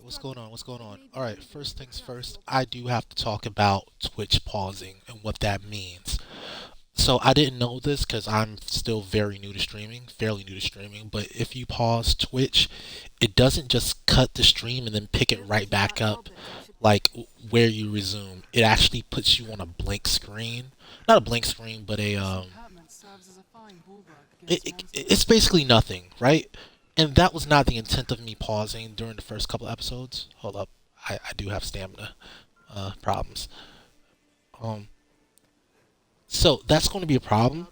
What's going on? What's going on? Alright, first things first, I do have to talk about Twitch pausing and what that means. So I didn't know this because I'm still very new to streaming, fairly new to streaming, but if you pause Twitch, it doesn't just cut the stream and then pick it right back up like where you resume. It actually puts you on a blank screen. Not a blank screen, but it's basically nothing, right? And that was not the intent of me pausing during the first couple episodes. Hold up, I do have stamina problems. Um, so that's going to be a problem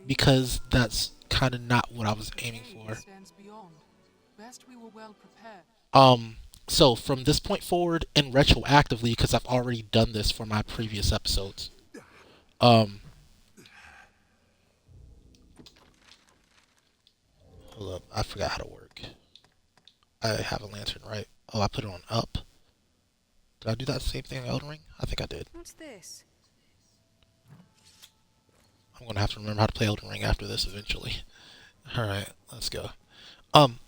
because that's kind of not what I was aiming for. Um, so from this point forward and retroactively, because I've already done this for my previous episodes. Um, Hold up, I forgot how to work. I have a lantern, right? Oh, I put it on up. Did I do that same thing in Elden Ring? I think I did. What's this? I'm gonna have to remember how to play Elden Ring after this eventually. Alright, let's go. Um,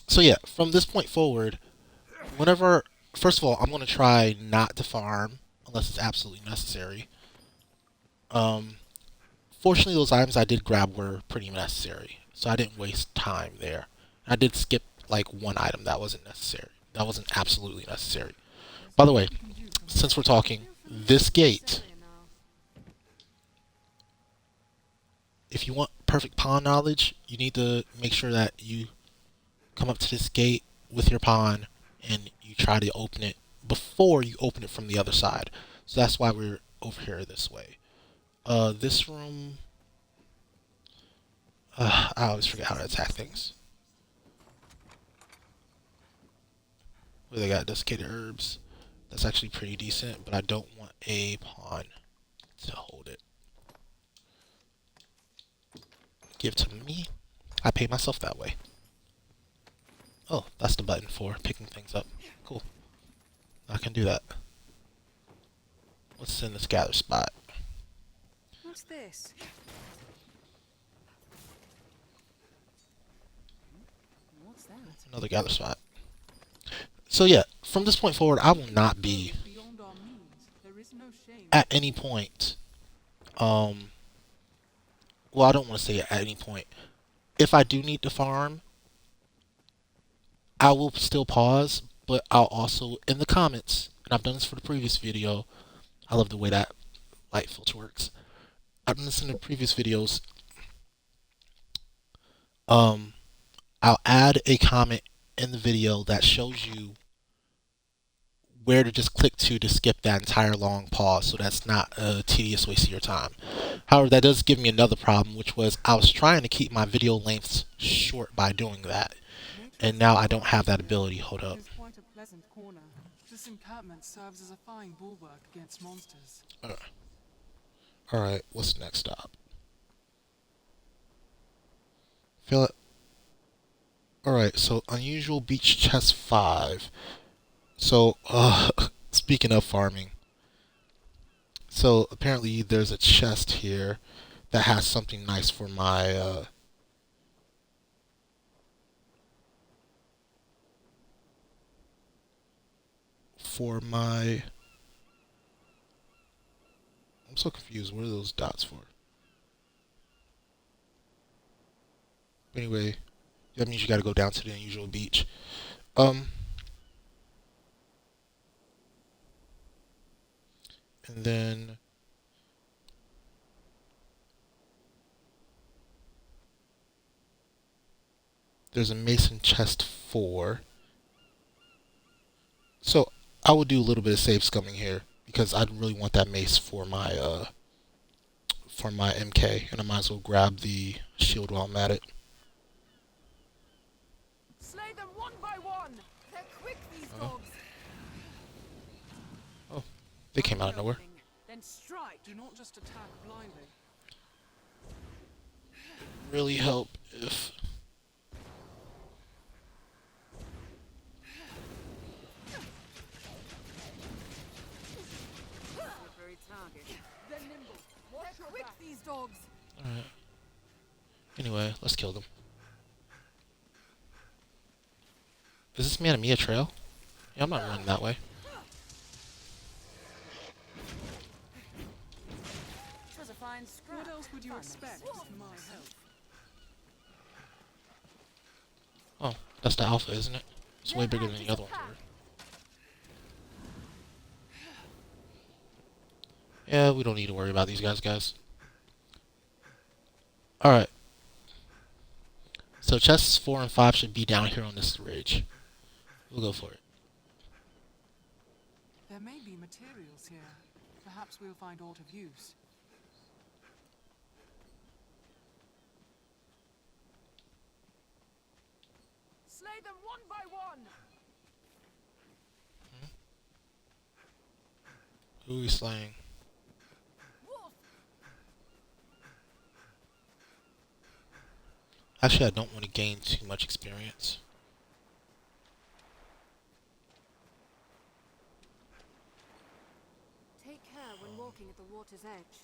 so yeah, from this point forward, whenever, first of all, I'm gonna try not to farm unless it's absolutely necessary. Um, Fortunately, those items I did grab were pretty necessary, so I didn't waste time there. I did skip like one item that wasn't necessary. That wasn't absolutely necessary. By the way, since we're talking, this gate, if you want perfect pawn knowledge, you need to make sure that you come up to this gate with your pawn and you try to open it before you open it from the other side. So that's why we're over here this way. This room, I always forget how to attack things. Where they got desiccated herbs. That's actually pretty decent, but I don't want a pawn to hold it. Give it to me. I pay myself that way. Oh, that's the button for picking things up. Cool. I can do that. What's in this gather spot? What's this? What's that? Another gather spot. So yeah, from this point forward, I will not be at any point. Well, I don't want to say at any point. If I do need to farm, I will still pause, but I'll also, in the comments, and I've done this for the previous video, I love the way that light filter works. I've done this in the previous videos. I'll add a comment in the video that shows you where to just click to skip that entire long pause, so that's not a tedious waste of your time. However, that does give me another problem, which was I was trying to keep my video lengths short by doing that, and now I don't have that ability. Hold up. Quite a pleasant corner. This encampment serves as a fine bulwark against monsters. Alright, what's the next stop? Feel it. Alright, so unusual beach chest 5. So, speaking of farming, so apparently there's a chest here that has something nice for my, I'm so confused. What are those dots for? Anyway, that means you gotta go down to the unusual beach. And then there's a mason chest 4. So I will do a little bit of save scumming here because I really want that mace for my MK, and I might as well grab the shield while I'm at it. Slay them one by one. They're quick, these dogs. Oh, they came out of nowhere. Then strike. Do not just attack blindly. Really help if Slippery target. They're nimble. They're quick, these dogs. Alright. Anyway, let's kill them. Is this man a Mia trail? Yeah, I'm not running that way. Twas a fine scrap. What else would you expect from my help? Oh, that's the alpha, isn't it? It's way bigger than the other ones were. Yeah, we don't need to worry about these guys. Alright. So chests 4 and 5 should be down here on this ridge. We'll go for it. There may be materials here. Perhaps we'll find aught of use. Slay them one by one. Who are we slaying? Wolf. Actually, I don't want to gain too much experience. Take care when walking at the water's edge.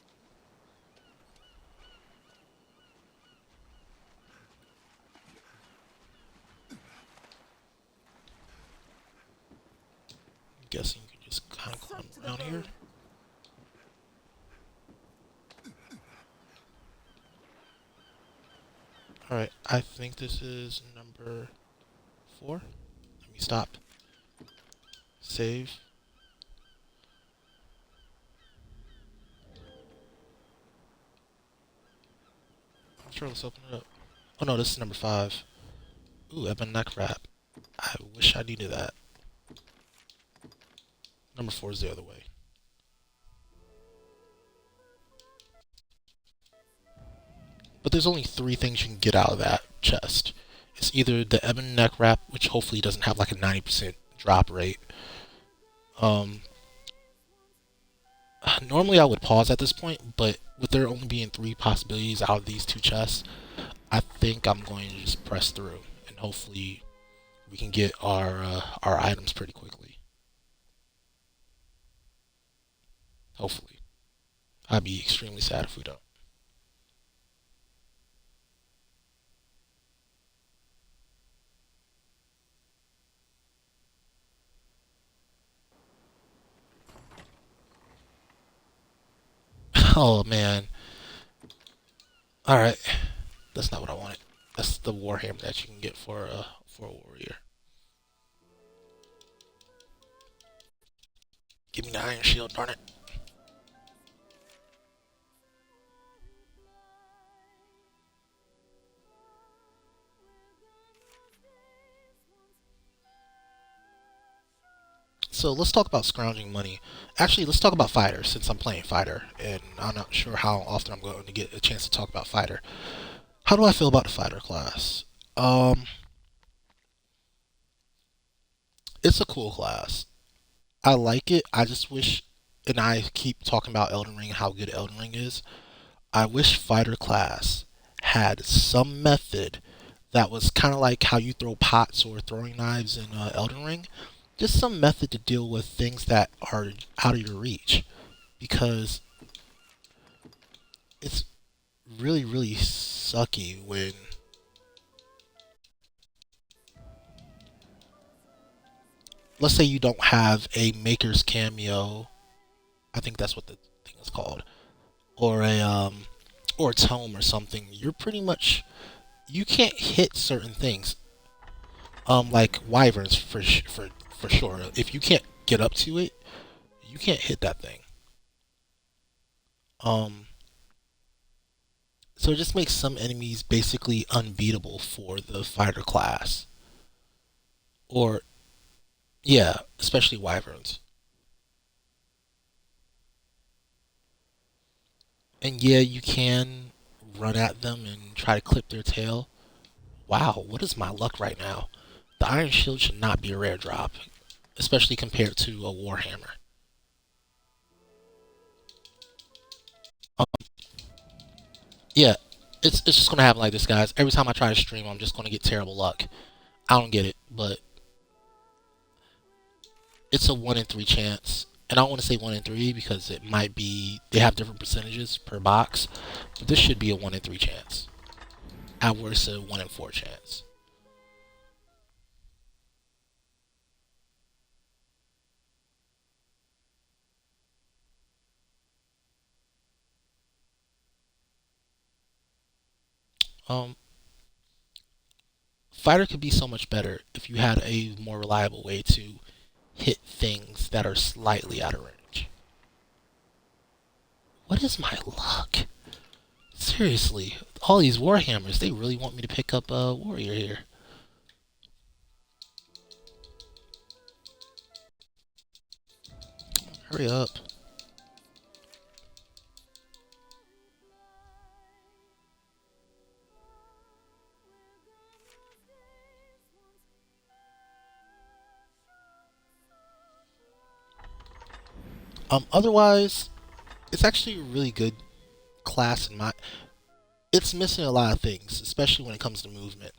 I'm guessing you can just kind of climb around here. Alright, I think this is number 4. Let me stop. Save. Sure, let's open it up. Oh no, this is number 5. Ooh, ebon neck wrap. I wish I needed that. Number 4 is the other way. But there's only 3 things you can get out of that chest. It's either the ebon neck wrap, which hopefully doesn't have like a 90% drop rate. Normally I would pause at this point, but with there only being 3 possibilities out of these 2 chests, I think I'm going to just press through, and hopefully we can get our items pretty quickly. Hopefully. I'd be extremely sad if we don't. Oh man. Alright. That's not what I wanted. That's the warhammer that you can get for a warrior. Give me the iron shield, darn it. So let's talk about scrounging money. Actually, let's talk about fighter, since I'm playing fighter, and I'm not sure how often I'm going to get a chance to talk about fighter. How do I feel about the fighter class? It's a cool class. I like it. I just wish, and I keep talking about Elden Ring and how good Elden Ring is. I wish fighter class had some method that was kind of like how you throw pots or throwing knives in Elden Ring. Just some method to deal with things that are out of your reach, because it's really, really sucky when let's say you don't have a maker's cameo. I think that's what the thing is called, or a tome or something. You're pretty much you can't hit certain things. Like wyverns for sure. If you can't get up to it, you can't hit that thing. Um, so it just makes some enemies basically unbeatable for the fighter class. Or yeah, especially wyverns. And yeah, you can run at them and try to clip their tail. Wow, what is my luck right now? The Iron Shield should not be a rare drop, especially compared to a Warhammer. Um, yeah, it's just gonna happen like this, guys. Every time I try to stream, I'm just gonna get terrible luck. I don't get it, but it's a 1 in 3 chance. And I don't want to say 1 in 3 because it might be they have different percentages per box, but this should be a 1 in 3 chance. At worst, a 1 in 4 chance. Um, Fighter could be so much better if you had a more reliable way to hit things that are slightly out of range. What is my luck? Seriously, all these Warhammers, they really want me to pick up a warrior here. Hurry up. Otherwise, it's actually a really good class in my. It's missing a lot of things, especially when it comes to movement.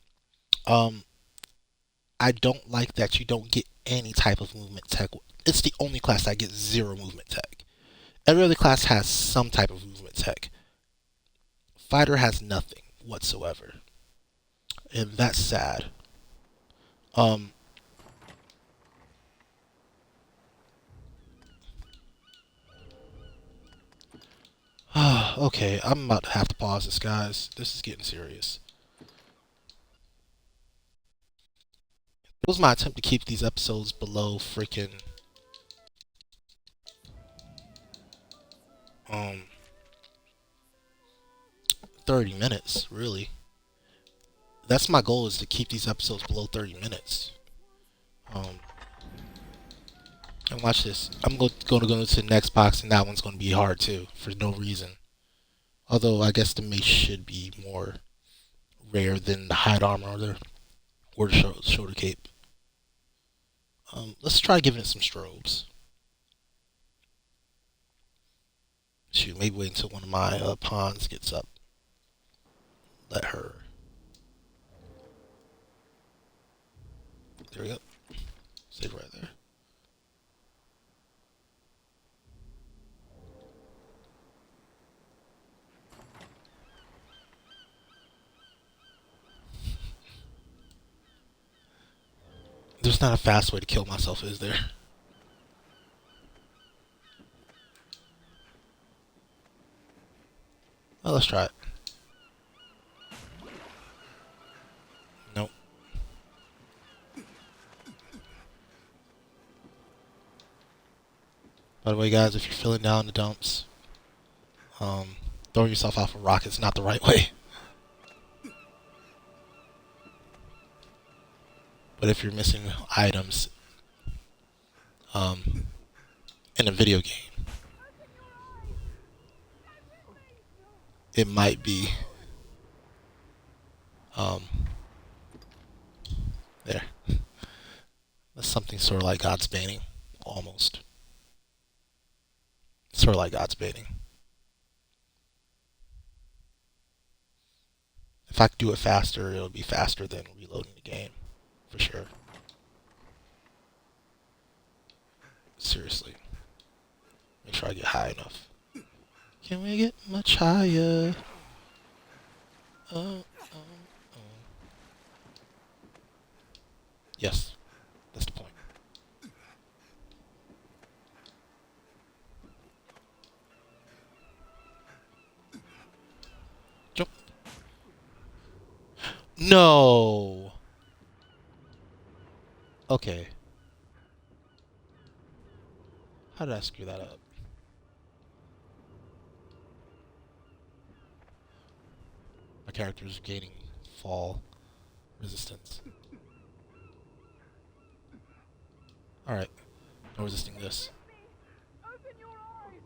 Um, I don't like that you don't get any type of movement tech. It's the only class that gets zero movement tech. Every other class has some type of movement tech. Fighter has nothing whatsoever, and that's sad. Um, okay, I'm about to have to pause this, guys. This is getting serious. It was my attempt to keep these episodes below freaking um 30 minutes, really. That's my goal, is to keep these episodes below 30 minutes. Um, and watch this. I'm going to go to the next box, and that one's going to be hard too, for no reason. Although I guess the mace should be more rare than the hide armor or the shoulder cape. Let's try giving it some strobes. Shoot, maybe wait until one of my pawns gets up. Let her. There we go. Save right there. There's not a fast way to kill myself, is there? Well, let's try it. Nope. By the way, guys, if you're feeling down in the dumps, throwing yourself off a rocket's not the right way. But if you're missing items in a video game, it might be there. That's something sort of like God's banning, almost. Sort of like God's banning. If I could do it faster, it'll be faster than reloading the game, for sure. Seriously. Make sure I get high enough. Can we get much higher? Oh, oh, oh. Yes, that's the point. Jump. No. Okay. How did I screw that up? My character is gaining fall resistance. Alright. No resisting this. Open your eyes!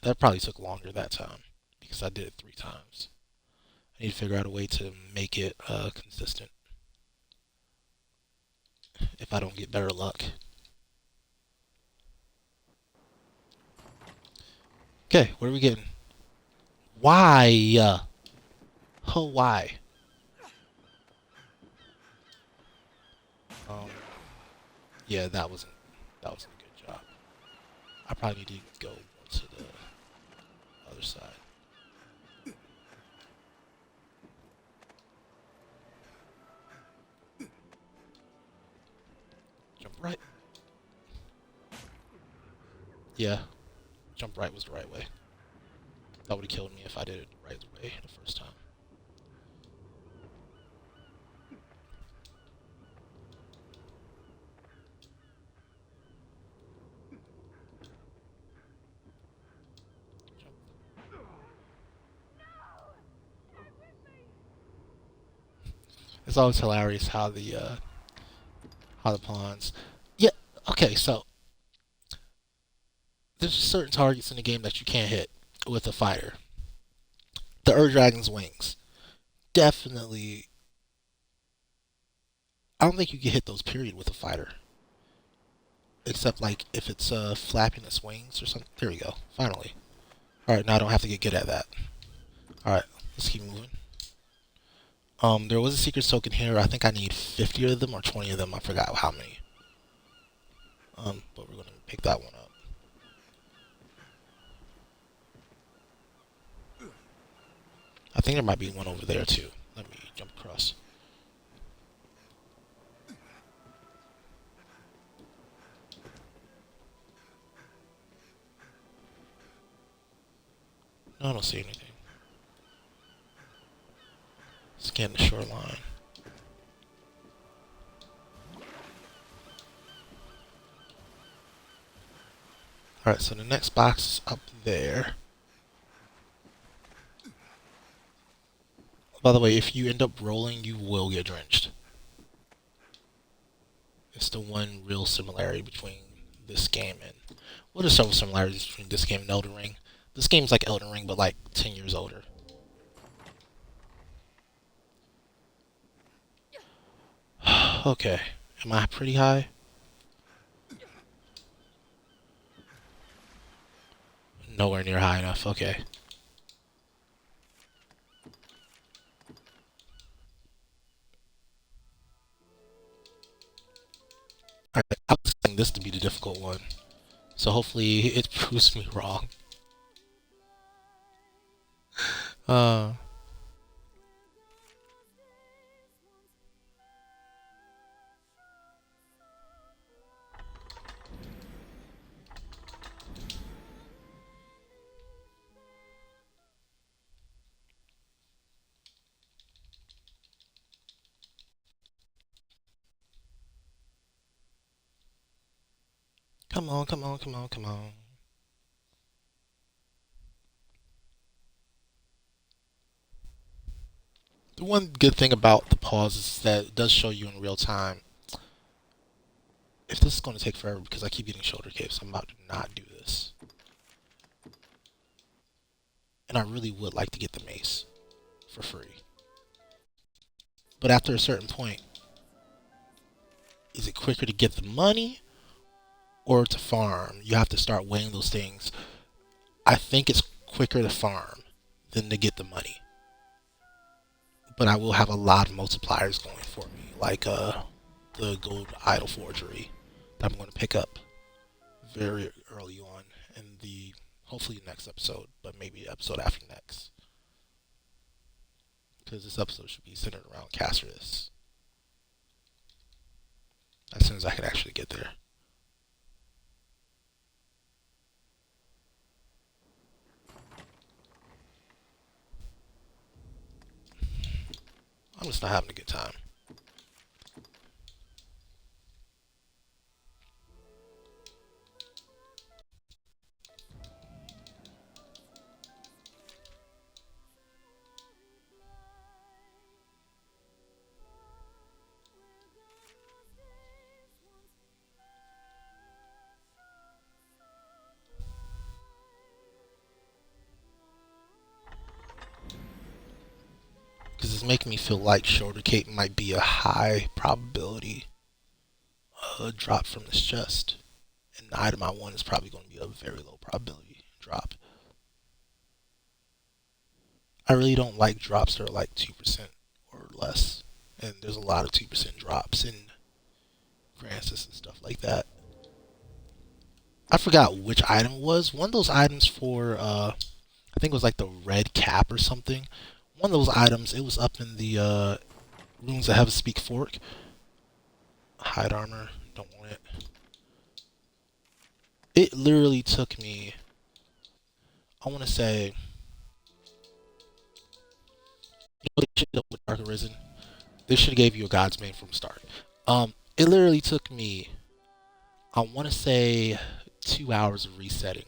That probably took longer that time, because I did it 3 times. I need to figure out a way to make it consistent if I don't get better luck. Okay, what are we getting? Why? Oh, why? Um, yeah, that wasn't a good job. I probably need to go more to the other side. Jump right. Yeah, jump right was the right way. That would have killed me if I did it the right way the first time. It's always hilarious how the pawns. Yeah. Okay. So there's certain targets in the game that you can't hit with a fighter. The Dragon's wings. Definitely. I don't think you can hit those period with a fighter. Except like if it's flapping its wings or something. There we go. Finally. All right. Now I don't have to get good at that. All right. Let's keep moving. There was a secret token here. I think I need 50 of them or 20 of them. I forgot how many. But we're gonna pick that one up. I think there might be one over there too. Let me jump across. No, I don't see anything. Scan the shoreline. Alright, so the next box is up there. By the way, if you end up rolling, you will get drenched. It's the one real similarity between this game and... Well, there's several similarities between this game and Elden Ring. This game's like Elden Ring, but like 10 years older. Okay. Am I pretty high? Nowhere near high enough. Okay. Alright, I was expecting this to be the difficult one. So hopefully it proves me wrong. Uh... Come on, come on, come on, come on. The one good thing about the pause is that it does show you in real time. If this is going to take forever because I keep getting shoulder capes, I'm about to not do this. And I really would like to get the mace for free. But after a certain point, is it quicker to get the money or to farm? You have to start weighing those things. I think it's quicker to farm than to get the money. But I will have a lot of multipliers going for me, like the gold idol forgery that I'm going to pick up very early on in the hopefully next episode, but maybe the episode after next. Because this episode should be centered around CASSARDIS. As soon as I can actually get there. I'm just not having a good time. Because it's making me feel like shoulder cape might be a high probability drop from this chest. And the item I want is probably going to be a very low probability drop. I really don't like drops that are like 2% or less. And there's a lot of 2% drops in Francis and stuff like that. I forgot which item it was. One of those items for, I think it was like the red cap or something. One of those items, it was up in the runes that have a speak fork. Hide armor, don't want it. It literally took me, I want to say, they should have with Dark Arisen. They should have gave you a God's Name from the start. It literally took me, I want to say, 2 hours of resetting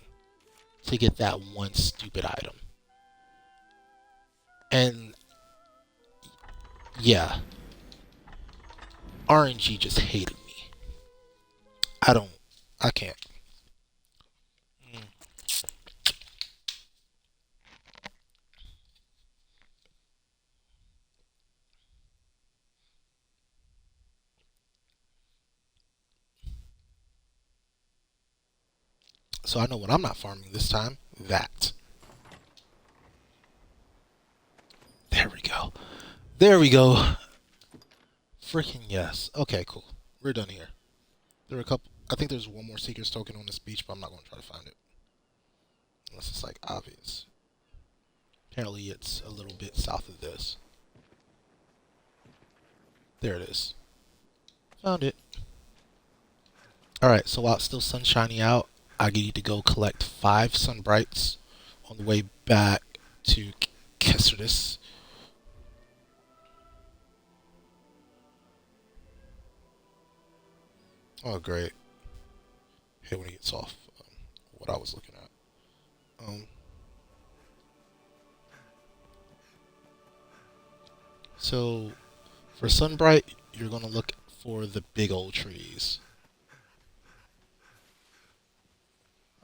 to get that one stupid item. And yeah, RNG just hated me. I don't, I can't. Mm. So I know what I'm not farming this time. That. There we go. There we go. Freaking yes. Okay, cool. We're done here. There are a couple. I think there's one more Seeker's token on this beach, but I'm not going to try to find it. Unless it's like obvious. Apparently it's a little bit south of this. There it is. Found it. Alright, so while it's still sunshiny out, I need to go collect 5 Sunbrites on the way back to CASSARDIS. Oh, great. Hey, when he gets off what I was looking at. So, for Sunbrite, you're going to look for the big old trees.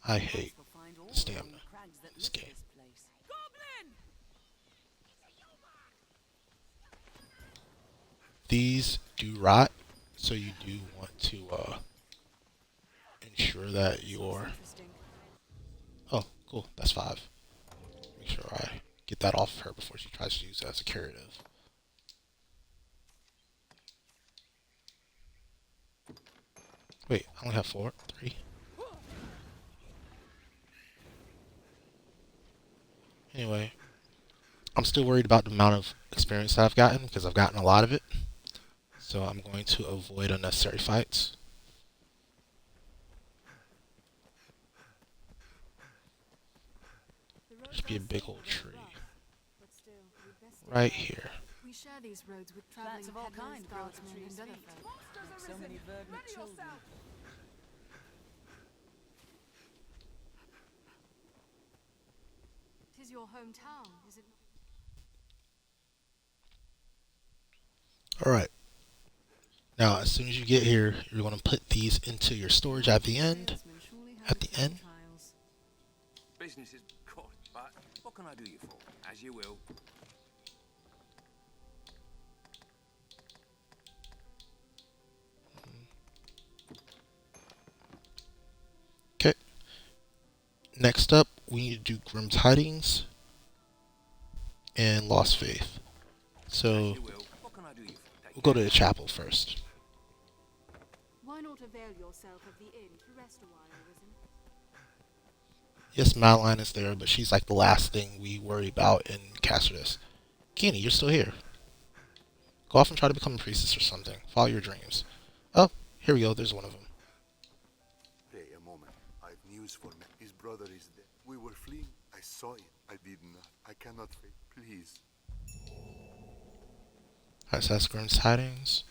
I hate stamina in this game. These do rot, so you do want to ensure that you're... Oh, cool. That's 5. Make sure I get that off of her before she tries to use it as a curative. Wait, I only have 4? 3? Anyway, I'm still worried about the amount of experience that I've gotten, because I've gotten a lot of it. So I'm going to avoid unnecessary fights. There should be a big old tree right here. We share these roads with traveling of all kinds grow to guardsmen trees and other feet. folk. So many verdant children. Tis your hometown, is it not? Alright. Now, as soon as you get here, you're going to put these into your storage at the end. At the end. Business is good, but what can I do you for? As you will. Okay. Next up, we need to do Grimm's Tidings and Lost Faith. So, we'll go to the chapel first. Why not avail yourself of the inn to rest a while, Arisen? Yes, Madeleine is there, but she's like the last thing we worry about in CASSARDIS. Keeney, you're still here. Go off and try to become a priestess or something. Follow your dreams. Oh, here we go. There's one of them. Hey, a moment. I've news for me. His brother is dead. We were fleeing. I saw it. I did not. I cannot fail. Please. Alright, so that's Grimm's Tidings.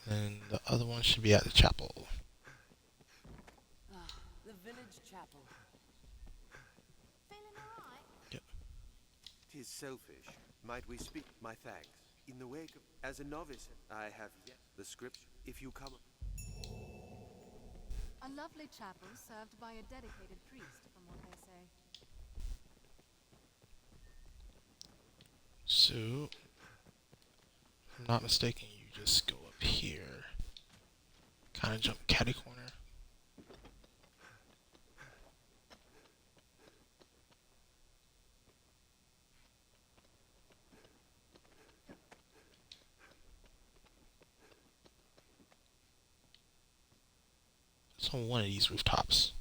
And the other one should be at the chapel. The village chapel. Feeling alright? Yep. 'Tis selfish. Might we speak my thanks? In the wake of, as a novice, I have yet the scripture. If you come, A lovely chapel served by a dedicated priest, from what they say. So, if I'm not mistaken, you just go up here. Kind of jump catty corner. It's on one of these rooftops.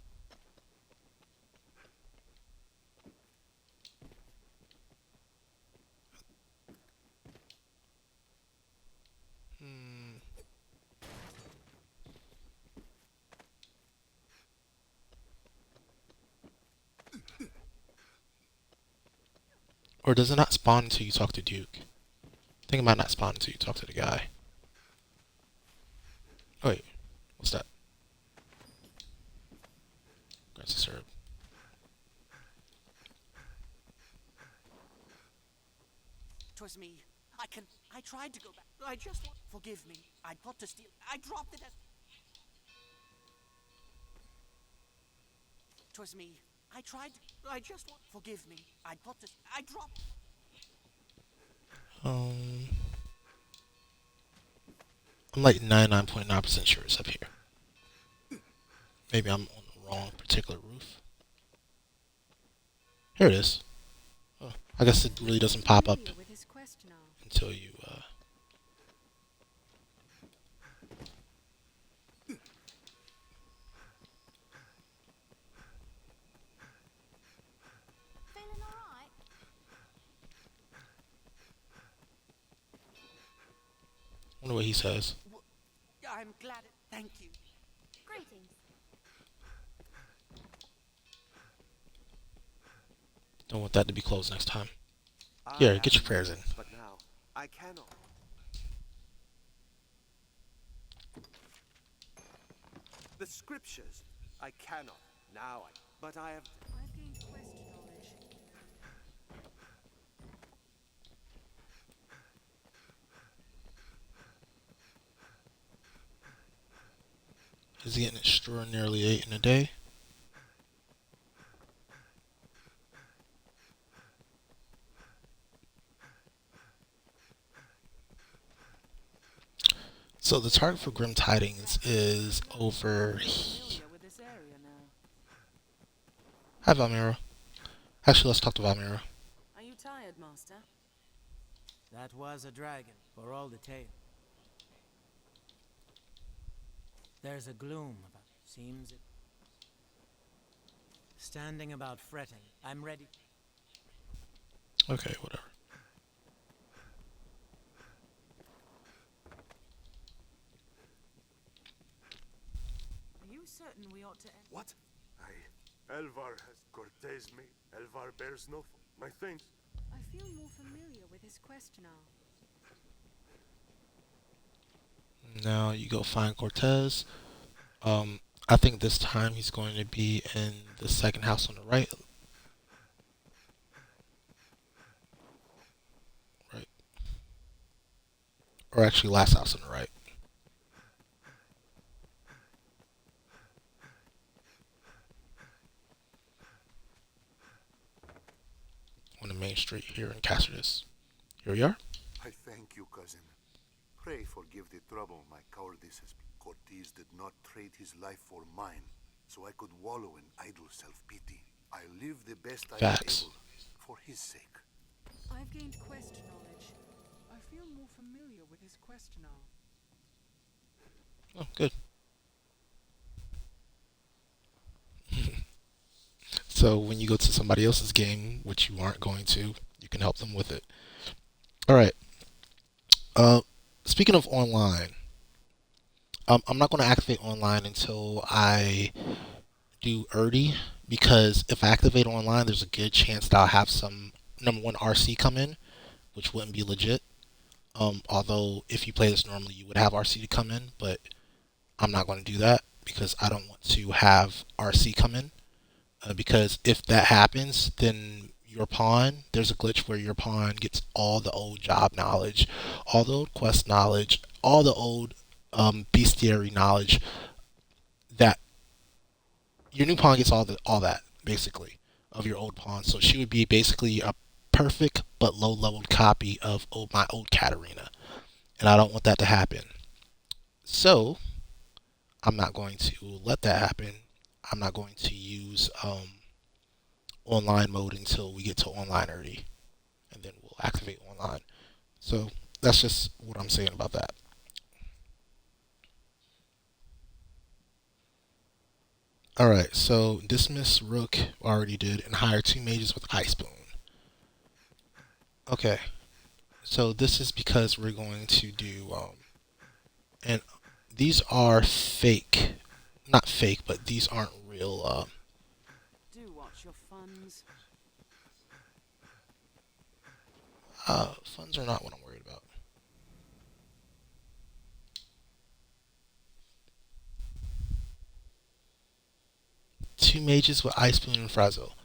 Or does it not spawn until you talk to Duke? I think it might not spawn until you talk to the guy. Oh, wait. What's that? Grants a syrup. Twas me. I tried to go back. I just want... Forgive me. I thought to steal. I dropped it as... Twas me. I tried to... I just want... Forgive me. I thought to... I dropped... I'm like 99.9% sure it's up here. Maybe I'm on the wrong particular roof. Here it is. Oh, I guess it really doesn't pop up With his quest now. until you, Feeling alright? wonder what he says. I'm glad it... Thank you. Greetings. Don't want that to be closed next time. I Here, get your have prayers in. used, But now, I cannot. The scriptures, I cannot. Now I... But I have... I've gained quest knowledge. He's getting extraordinarily late in the day. So the target for Grimm Tidings is over here. Familiar with this area now. Hi, Valmira. Actually, let's talk to Valmira. Are you tired, Master? That was a dragon, for all the tale. There's a gloom about it, seems it. Standing about fretting. I'm ready. Okay, whatever. Are you certain we ought to end? What? Elvar has Cortez me. Elvar bears no... My thanks. I feel more familiar with his quest now. Now you go find Cortez. I think this time he's going to be in the second house on the right. Right. Or actually last house on the right. On the main street here in CASSARDIS. Here we are. I thank you, cousin. Pray forgive the trouble my cowardice has been. Cortez did not trade his life for mine, so I could wallow in idle self-pity. I live the best I am Facts. able for his sake. I've gained quest knowledge. I feel more familiar with his quest now. Oh, good. So when you go to somebody else's game, which you aren't going to, you can help them with it. Alright. Speaking of online, I'm not going to activate online until I do ERRANDS, because if I activate online, there's a good chance that I'll have some number one RC come in, which wouldn't be legit. Although if you play this normally, you would have RC to come in, but I'm not going to do that because I don't want to have RC come in. Because if that happens, then your pawn, there's a glitch where your pawn gets all the old job knowledge, all the old quest knowledge, all the old bestiary knowledge, that your new pawn gets all that basically of your old pawn. So she would be basically a perfect but low leveled copy of my old Katarina, and I don't want that to happen. So I'm not going to let that happen. I'm not going to use online mode until we get to online early, and then we'll activate online. So that's just what I'm saying about that. Alright, so dismiss Rook already did, and hire 2 mages with Ice Boon. Okay, so this is because we're going to do, and these are fake, not fake, but these aren't real, Do watch your funds. Funds are not what I'm worried about. Two mages with Ice Boon and Frazzle.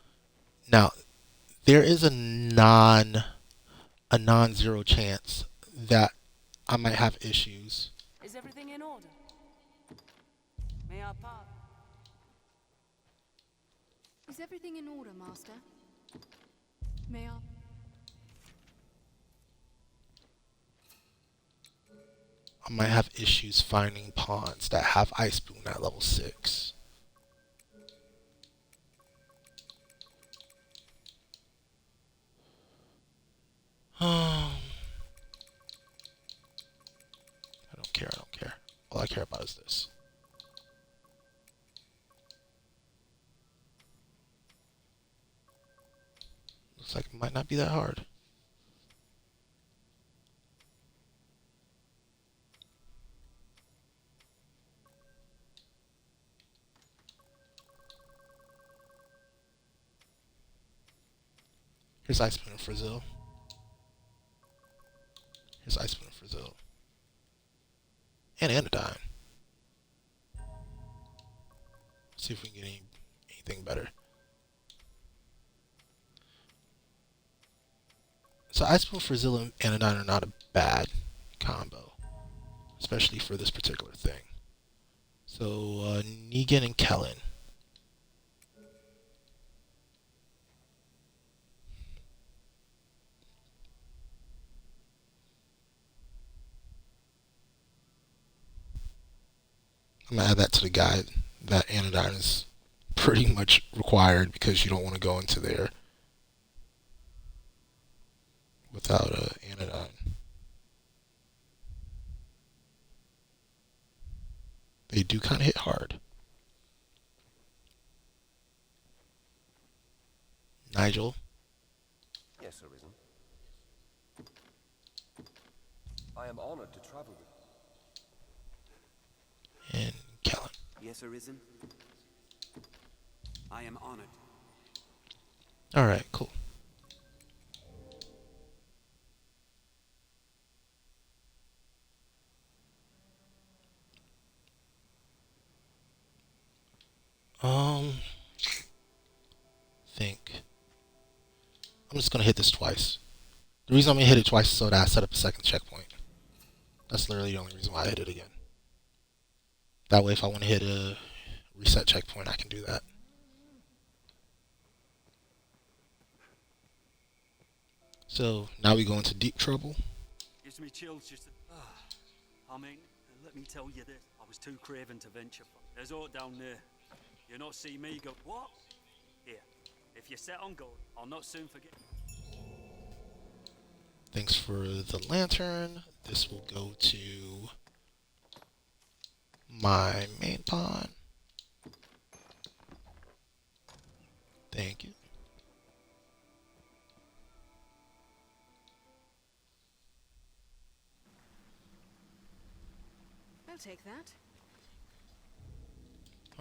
Now, there is a non-zero chance that I might have issues. Is everything in order? May I part? Is everything in order, Master? May I? I might have issues finding pawns that have Ice Boon at level 6. I don't care, I don't care. All I care about is this. Looks like it might not be that hard. Here's Ice Boon and Frizzle. Here's Ice Boon and Frizzle. And Anodyne. See if we can get anything better. So Ice Boon, Frizzle, and Anodyne are not a bad combo. Especially for this particular thing. So, Negan and Kellen. I'm going to add that to the guide. That Anodyne is pretty much required because you don't want to go into there without Anodyne. They do kind of hit hard. Nigel. Yes, Arisen. I am honored to travel with And Kellen. Yes, Arisen. I am honored. Alright, cool. Think. I'm just gonna hit this twice. The reason I'm gonna hit it twice is so that I set up a second checkpoint. That's literally the only reason why I hit it again. That way, if I want to hit a reset checkpoint, I can do that. So now we go into deep trouble. Gives me chills just. I mean, let me tell you this. I was too craven to venture. There's aught down there. You'll not see me go. What? Here. If you're set on gold, I'll not soon forget. Thanks for the lantern. This will go to my main pawn. Thank you. I'll take that.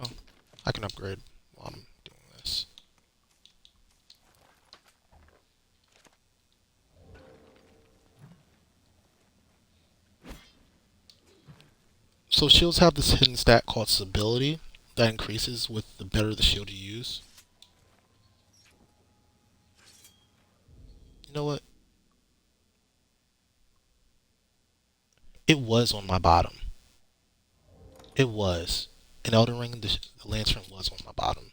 Oh, I can upgrade while I'm doing this. So shields have this hidden stat called stability that increases with the better the shield you use. You know what? It was on my bottom. It was. In Elden Ring, the lantern was on my bottom.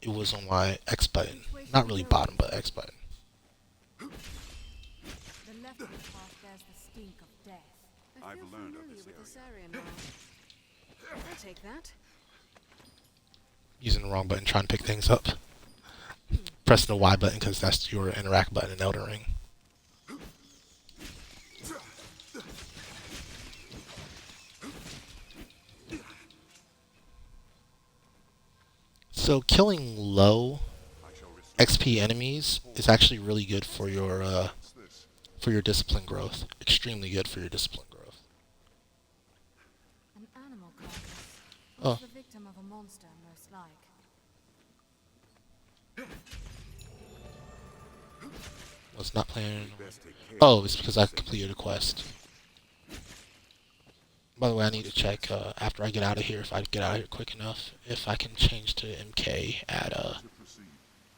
It was on my X button. Not really bottom, but X button. The leftward path bears the stink of death. I feel learned of familiar this with this area now. I'll take that. Using the wrong button, trying to pick things up. Pressing the Y button because that's your interact button in Elden Ring. So killing low XP enemies is actually really good for your discipline growth. Extremely good for your discipline growth. An animal carcass. Oh. The victim of a monster, most like. was not playing. Oh, it's because I completed a quest. By the way, I need to check after I get out of here, if I get out of here quick enough, if I can change to MK at To proceed,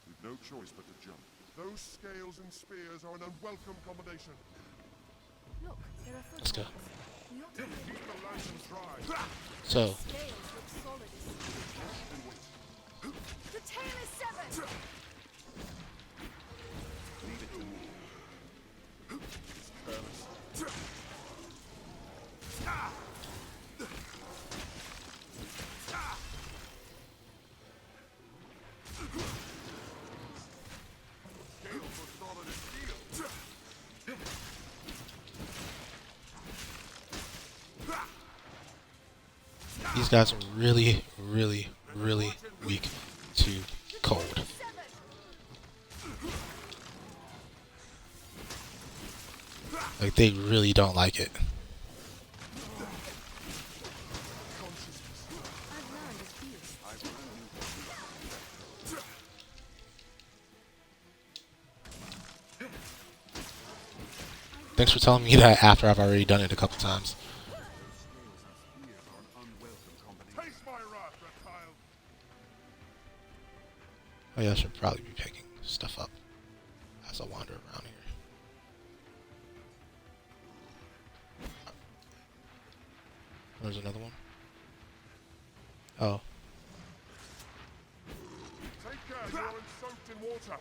with no choice but to jump. Those scales and spears are an unwelcome combination. Look, there are Let's go. footmarks. We ought to Keep the lanterns dry. So, scales look solid as The tail is severed! Leave it to me. It's careless. Scales were solid as steel. these guys are really, really, really weak to cold. Like, they really don't like it. Thanks for telling me that after I've already done it a couple times. Taste my wrath, reptile. Oh yeah, I should probably be picking stuff up as I wander around here. There's another one. Oh. Take care, you are soaked in water.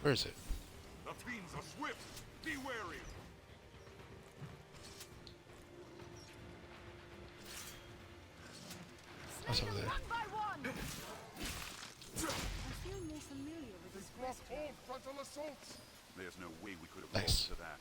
Where is it? The fiends are swift. Be wary. That's over there. One by one! I feel more familiar with this Block all frontal assaults. There's no way we could have Nice. lost to that.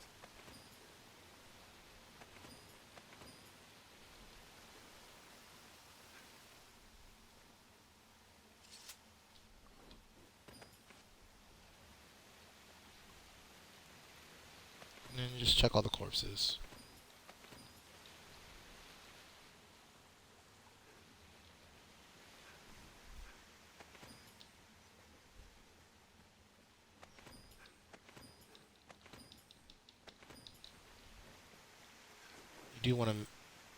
And then just check all the corpses.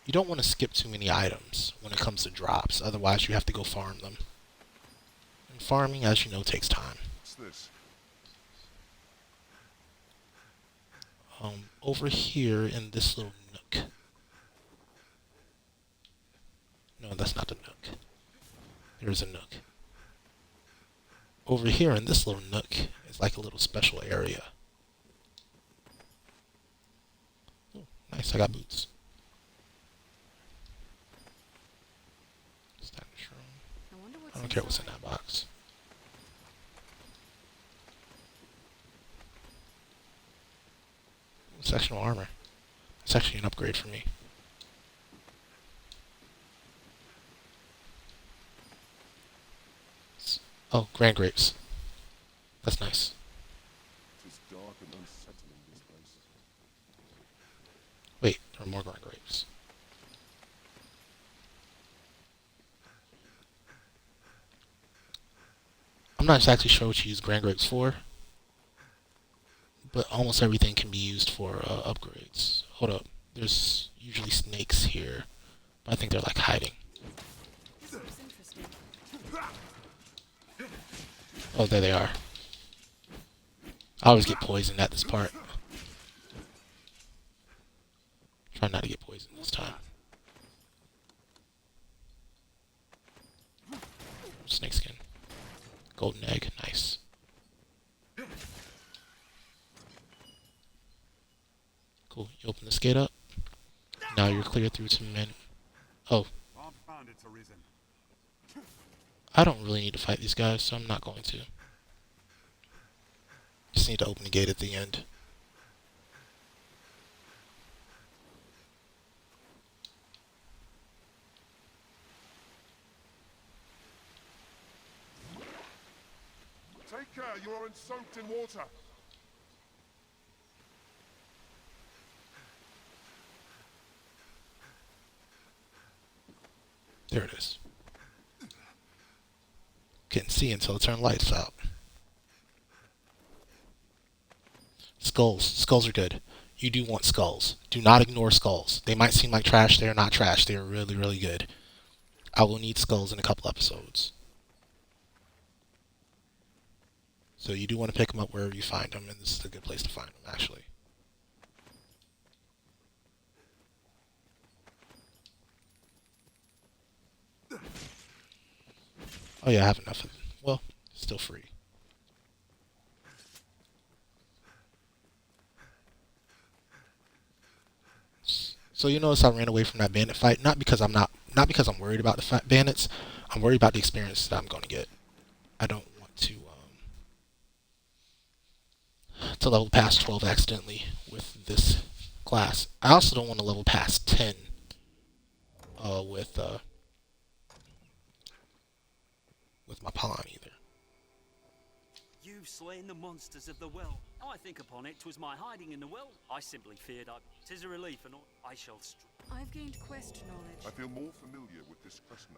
You don't want to skip too many items when it comes to drops, otherwise you have to go farm them. And farming, as you know, takes time. What's this? Over here in this little nook. No, that's not the nook. There's a nook. Over here in this little nook is like a little special area. Oh, nice, I got boots. I don't care what's in that box. Sectional armor. It's actually an upgrade for me. Oh, Grand Grapes. That's nice. It's dark and unsettling, this place. Wait, there are more Grand Grapes. I'm not exactly sure what you use Grand Grapes for, but almost everything can be used for upgrades. Hold up. There's usually snakes here, but I think they're like hiding. This looks interesting. Oh, there they are. I always get poisoned at this part. Try not to get poisoned this time. Snakeskin. Golden egg. Nice. Cool. You open this gate up. Now you're clear through to men. Oh. I've found it, Arisen. I don't really need to fight these guys, so I'm not going to. Just need to open the gate at the end. Take care, you are soaked in water. There it is. Couldn't see until it turned lights out. skulls. Skulls are good. You do want skulls. Do not ignore skulls. They might seem like trash. They are not trash. They are really, really good. I will need skulls in a couple episodes. So you do want to pick them up wherever you find them, and this is a good place to find them, actually. Oh yeah, I have enough of them. Well, still free. So you notice I ran away from that bandit fight, not because I'm worried about the bandits. I'm worried about the experience that I'm going to get. I don't want to level past 12 accidentally with this class. I also don't want to level past 10 with my pawn either. You've slain the monsters of the well. I think upon it, 'twas my hiding in the well. I simply feared 'tis a relief, and I shall. I've gained quest knowledge. I feel more familiar with this quest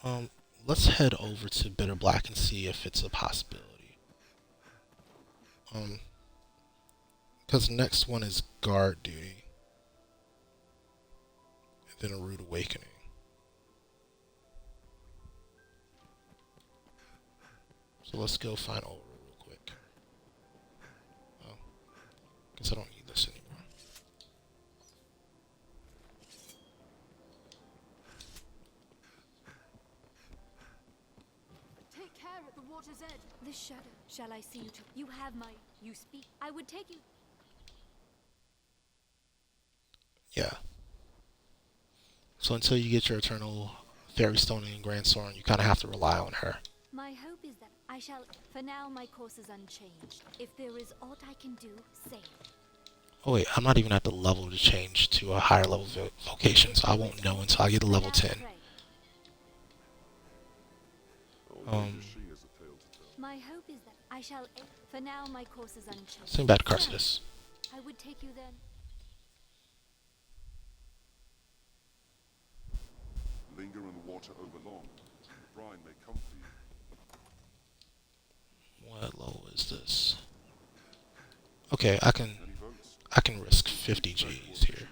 now. Let's head over to Bitter Black and see if it's a possibility. Because the next one is guard duty, and then a rude awakening. So let's go find Aura real quick. Oh, guess I don't need this anymore. Take care at the water's edge. This shadow. Shall I see you to? You have my. You speak. I would take you. Yeah. So until you get your Eternal Fairy Stone and Grand Sword, you kind of have to rely on her. My hope is that I shall. For now, my course is unchanged. If there is aught I can do, say it. Oh wait, I'm not even at the level to change to a higher level vocation, so I won't know until I get to level 10. My hope is that I shall. For now, my course is unchanged. Send back to CASSARDIS. I would take you then. Linger in the water overlong. The brine may come for you. What level is this? Okay, I can risk 50 G's here.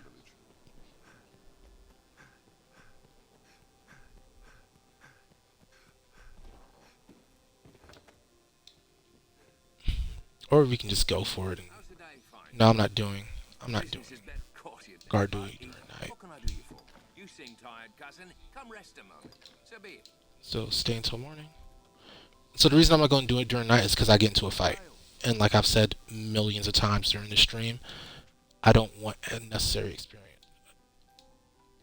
Or we can just go for it. And, no, I'm not doing guard duty during night. What can I do you for? You seem tired, cousin. Come rest a moment. So be it. So stay until morning. So the reason I'm not going to do it during night is because I get into a fight. And like I've said millions of times during the stream, I don't want unnecessary experience.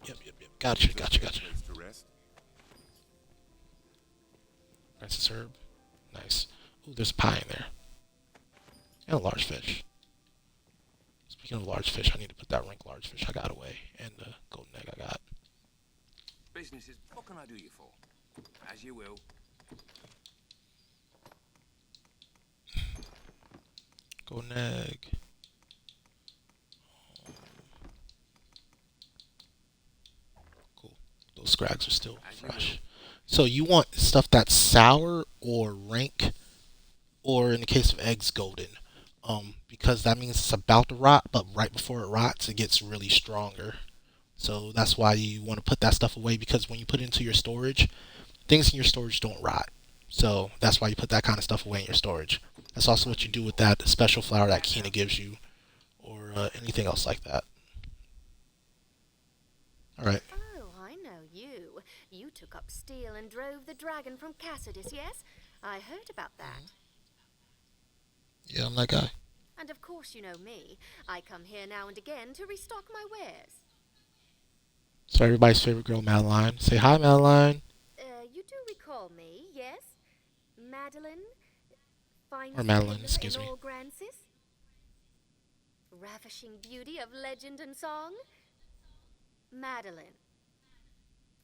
Yep. Gotcha. Francis Herb. Nice. Ooh, there's a pie in there. And a large fish. Speaking of large fish, I need to put that rank large fish I got away. And the golden egg I got. Business is... What can I do you for? As you will. Golden egg. Cool. Those scrags are still fresh. So you want stuff that's sour or rank, or in the case of eggs, golden. Because that means it's about to rot, but right before it rots, it gets really stronger. So that's why you want to put that stuff away, because when you put it into your storage, things in your storage don't rot. So that's why you put that kind of stuff away in your storage. That's also what you do with that special flower that Kina gives you, or anything else like that. Alright. Oh, I know you. You took up steel and drove the dragon from CASSARDIS, yes? I heard about that. Yeah, I'm that guy. And of course you know me. I come here now and again to restock my wares. So everybody's favorite girl, Madeleine. Say hi, Madeleine. You do recall me, yes? Madeleine? Or Madeleine, excuse me. Ravishing beauty of legend and song? Madeleine.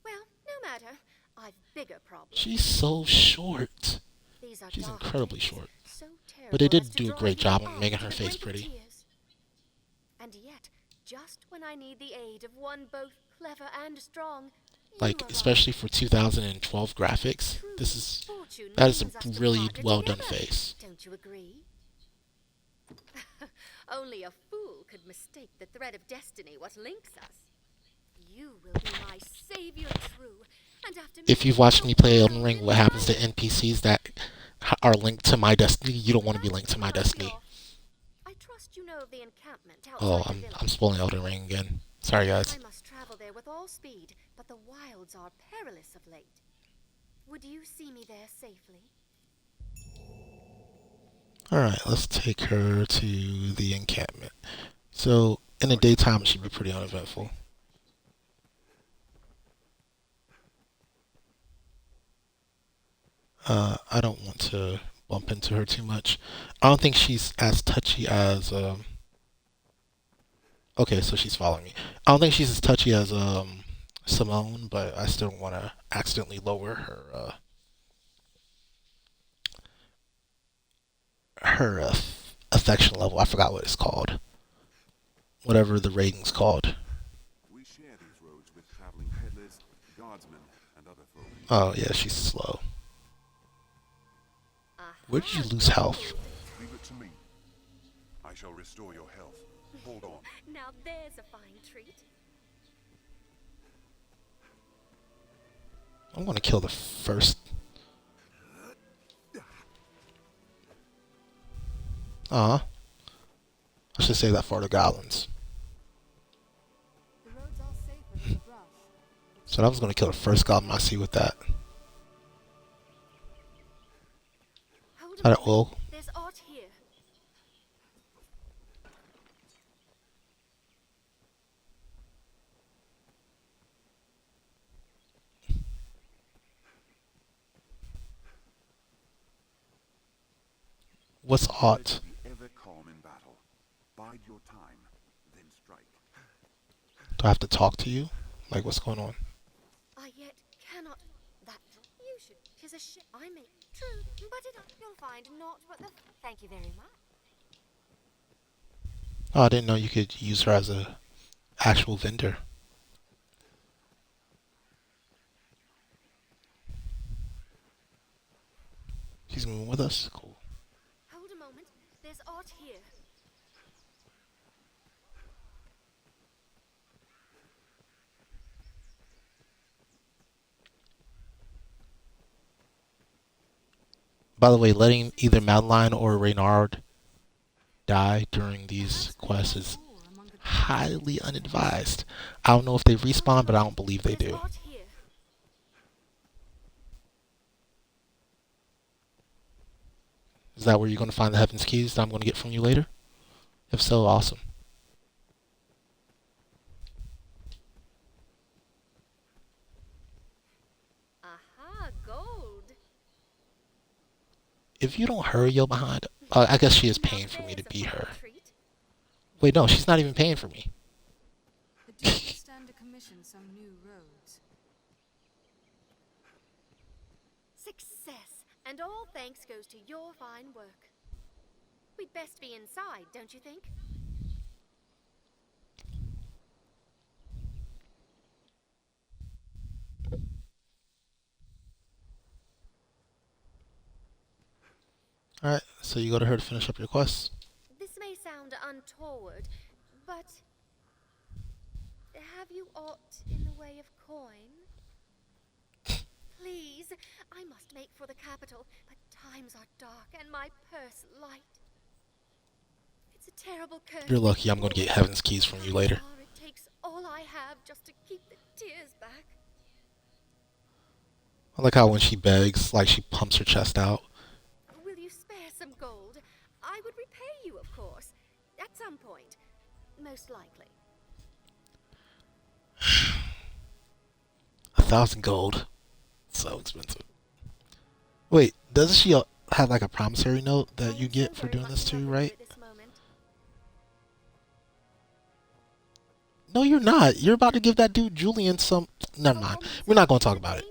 Well, no matter. I've bigger problems. She's so short. She's incredibly short. But they did do a great job on making her face pretty. And yet, just when I need the aid of one both clever and strong, like, especially for 2012 graphics, that is a really well done face. Don't you agree? Only a fool could mistake the thread of destiny what links us. You will be my savior true, and after If you've watched me play Elden Ring, what happens to NPCs that are linked to my destiny? You don't want to be linked to my destiny. I trust you know of the encampment Oh, outside the village. I'm spoiling Elden Ring again. Sorry, guys. I must travel there with all speed, but the wilds are perilous of late. Would you see me there safely? Alright, let's take her to the encampment. So, in the daytime, it should be pretty uneventful. I don't want to bump into her too much. I don't think she's as touchy as, okay, so she's following me. I don't think she's as touchy as, Simone, but I still want to accidentally lower her affection level. I forgot what it's called. Whatever the rating's called. We share these roads with traveling peddlers, guardsmen, and other folk. Oh, yeah, she's slow. Where did you lose health? Leave it to me. I shall restore your health. Hold on. Now there's a fine treat. I'm going to kill the first. I should say that for the goblins. The roads are safer than the brush. So I was going to kill the first goblin I see with that. Is that oil? There's art here. What's ought? Ever calm in battle. Bide your time, then strike. Do I have to talk to you? Like, what's going on? I yet cannot. That you should. 'Tis a shame. I may. True, but you'll find naught but the. Thank you very much. Oh, I didn't know you could use her as a actual vendor. She's moving with us? Cool. Hold a moment. There's art here. By the way, letting either Madeleine or Reynard die during these quests is highly unadvised. I don't know if they respawn, but I don't believe they do. Is that where you're going to find the Heaven's Keys that I'm going to get from you later? If so, awesome. Aha, gold. If you don't hurry your behind, I guess she is paying for me to be her. Wait, no, she's not even paying for me. The Duke will stand to commission some new roads. Success, and all thanks goes to your fine work. We'd best be inside, don't you think? Alright, so you go to her to finish up your quests. This may sound untoward, but have you aught in the way of coin? Please, I must make for the capital, but times are dark and my purse light. It's a terrible curse. You're lucky I'm going to get Heaven's Keys from you later. It takes all I have just to keep the tears back. I like how when she begs, like she pumps her chest out. Will you spare some gold? I would repay you, of course. At some point. Most likely. 1,000 gold. So expensive. Wait, doesn't she have like a promissory note that you get for doing this too, right? No, you're not. You're about to give that dude Julian some... Never mind. We're not going to talk about it.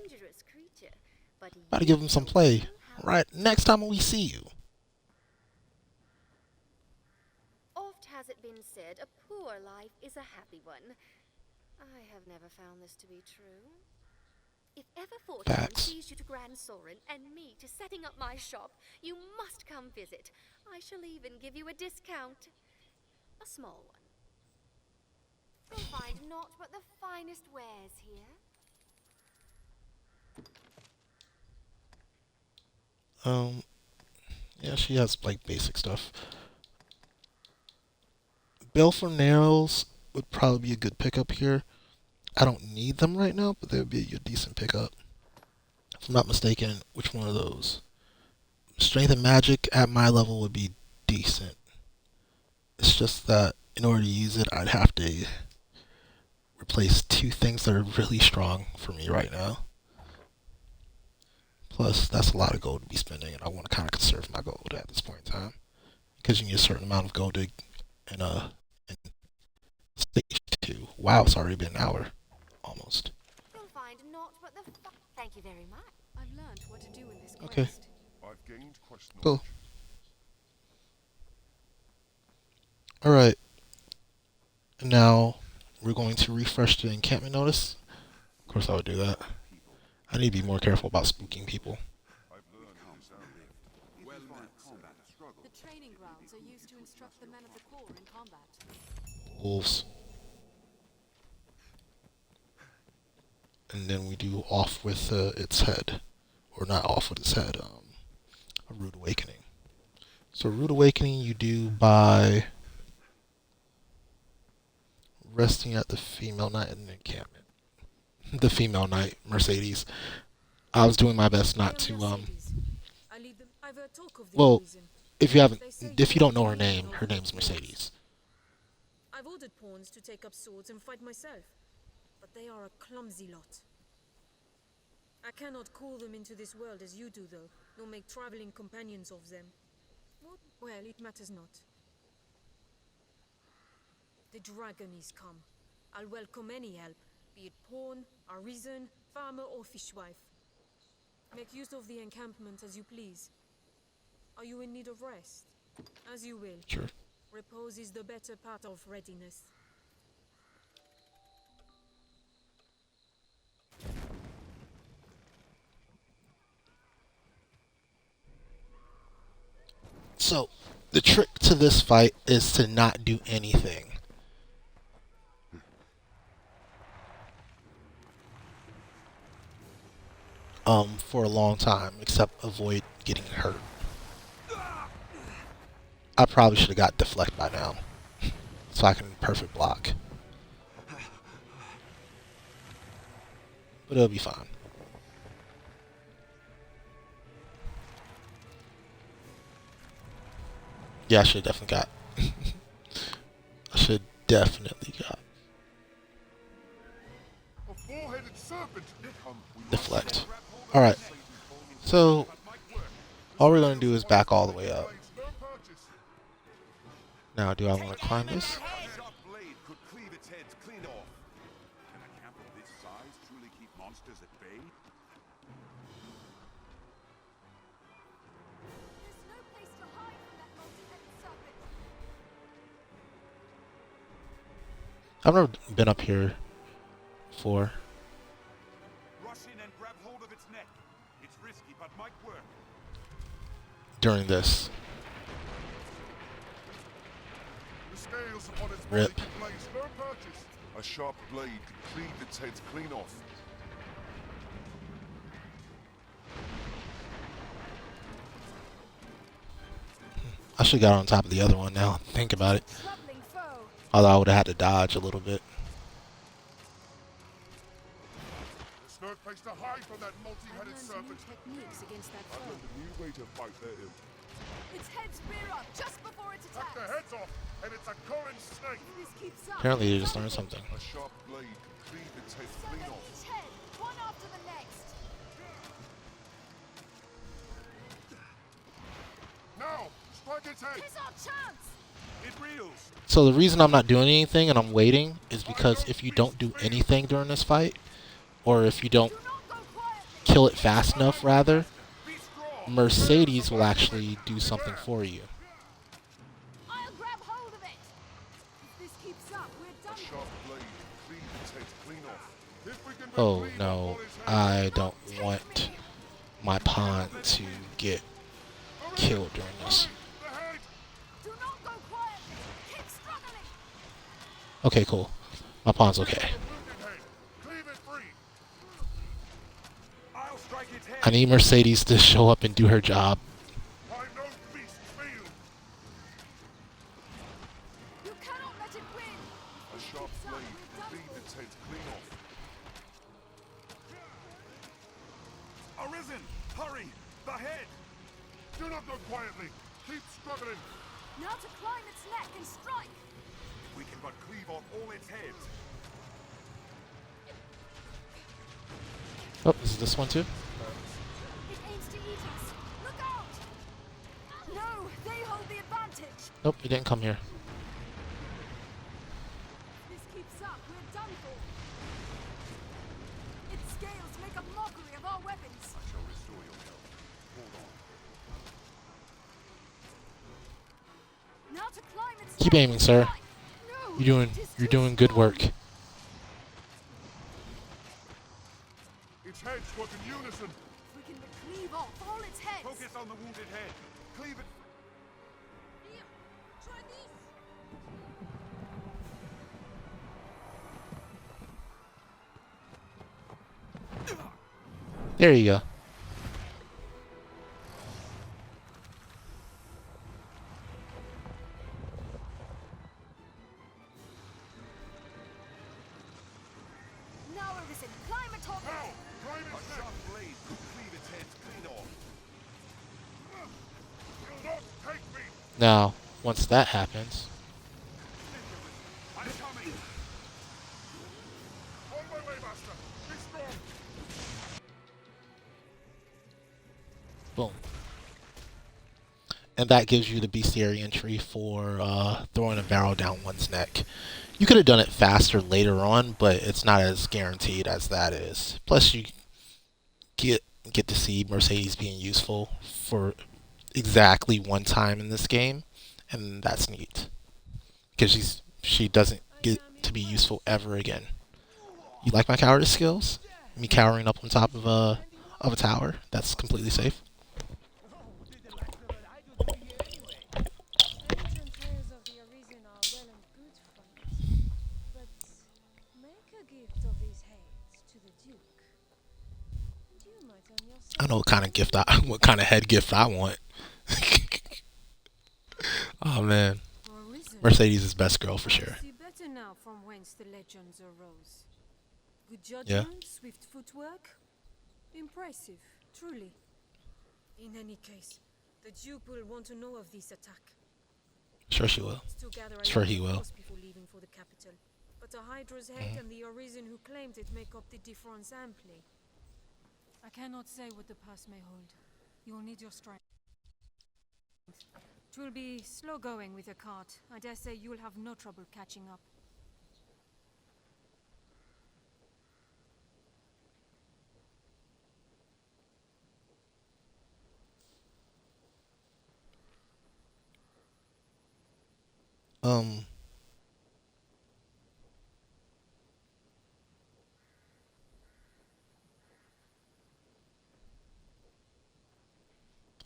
About to give him some play. Right, next time we see you. Oft has it been said, a poor life is a happy one. I have never found this to be true. If ever fortune sees you to grab Grand Sorin and me to setting up my shop, you must come visit. I shall even give you a discount. A small one. You'll find naught but the finest wares here. Yeah, she has like basic stuff. Baleful nails would probably be a good pickup here. I don't need them right now, but they would be a decent pickup. If I'm not mistaken, which one of those? Strength and magic at my level would be decent. It's just that in order to use it, I'd have to replace two things that are really strong for me right now. Plus, that's a lot of gold to be spending, and I want to kind of conserve my gold at this point in time. Because you need a certain amount of gold in stage 2. Wow, it's already been an hour. Almost. You'll find naught but the Thank you very much. I've learned what to do in this quest. Okay. I've gained quest Cool. knowledge. Alright. Now, we're going to refresh the encampment notice. Of course I would do that. I need to be more careful about spooking people. I've learned this outlive. Well met combat struggle. The training grounds are used to instruct the men of the corps in combat. Wolves. And then we do off with its head. Or not off with its head. A rude awakening. So rude awakening you do by resting at the female knight in the encampment. The female knight, Mercedes. I was doing my best not to well, if you don't know her name's Mercedes. I've ordered pawns to take up swords and fight myself, but they are a clumsy lot. I cannot call them into this world as you do, though, nor make traveling companions of them. What? Well, it matters not. The dragon is come. I'll welcome any help, be it pawn, arisen, farmer, or fishwife. Make use of the encampment as you please. Are you in need of rest? As you will. Sure. Repose is the better part of readiness. So, the trick to this fight is to not do anything. For a long time, except avoid getting hurt. I probably should have got deflect by now, so I can perfect block. But it'll be fine. Yeah, I should have definitely got. I should definitely got. Deflect. Alright. So, all we're going to do is back all the way up. Now, do I want to climb this? I've never been up here before. During this. Rip. A sharp blade could cleave its head clean off. I should have got on top of the other one now. Think about it. Although I would have had to dodge a little bit. There's no place to hide from that multi-headed serpent. Techniques against that I've foe. learned a new way to fight their ill. Its head's rear up just before it Cut attacks. their heads off, and it's a Corin snake. If this keeps up, Apparently you just learned something. A sharp blade could cleave its head so clean then off. each head, one after the next. Now, strike its head. Here's our chance. It reels. So the reason I'm not doing anything and I'm waiting is because if you don't do anything during this fight, or if you don't kill it fast enough, rather, Mercedes will actually do something for you. I'll grab hold of it. If this keeps up, we're done. A sharp blade could cleave its head clean off. If we can Oh no, I don't want my pawn to get killed during this. Do not go quietly. Keep struggling. Okay, cool. My pawn's okay. I need Mercedes to show up and do her job. You cannot let it win. A sharp blade cleave its head clean off. Arisen! Hurry! The head! Do not go quietly! Keep struggling! Now to climb its neck and strike. If we can but cleave off all its heads. Oh, is this one too? It aims to eat us. Look out! No, they hold the advantage. Nope, it didn't come here. This keeps up, we're done for. Its scales make a mockery of our weapons. I shall restore your health. Hold on. Now to climb its Keep neck aiming, and sir. strike. No, You're doing good work. Its heads work in unison. we can cleave off all its heads. Focus on the wounded head. Cleave it. Here, try this. There you go. Now Arisen, climb atop it. Climb its neck. A sharp blade could cleave its head clean off. Do not take me. Now, once that happens, I'm coming. On my way, master. Be strong. boom. And that gives you the bestiary entry for throwing a barrel down one's neck. You could have done it faster later on, but it's not as guaranteed as that is. Plus, you get to see Mercedes being useful for exactly one time in this game, and that's neat because she doesn't get to be useful ever again. You like my cowardice skills? Me cowering up on top of a tower that's completely safe. Ancient tales of the Arisen are well and good, friends, but make a gift of these heads to the Duke, and you might earn yourself. I know what kind of gift what kind of head gift I want. Oh man, Arisen. Mercedes is best girl for sure. I see better now from whence the legends arose. Good Yeah. judgment, swift footwork. Impressive, truly. In any case, the Duke will want to know of this attack. Sure she will. To gather a Sure large he will. force before leaving for the capital. But a Hydra's head and the Arisen who claimed it make up the difference amply. I cannot say what the past may hold. You will need your strength. It will be slow going with a cart. I dare say you will have no trouble catching up.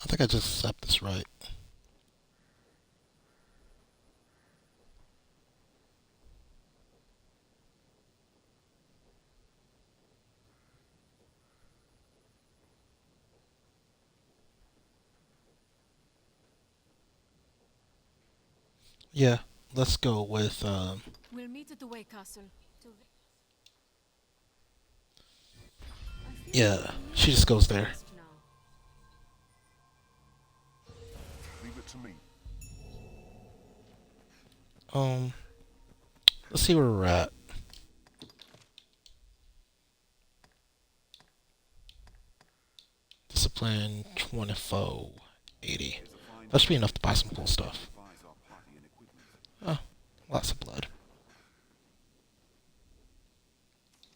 I think I just set this right. Yeah, let's go with We'll meet at the Way Castle. yeah, she just goes there. Leave it to me. Let's see where we're at. Discipline 24, 80. That should be enough to buy some cool stuff. Oh, lots of blood.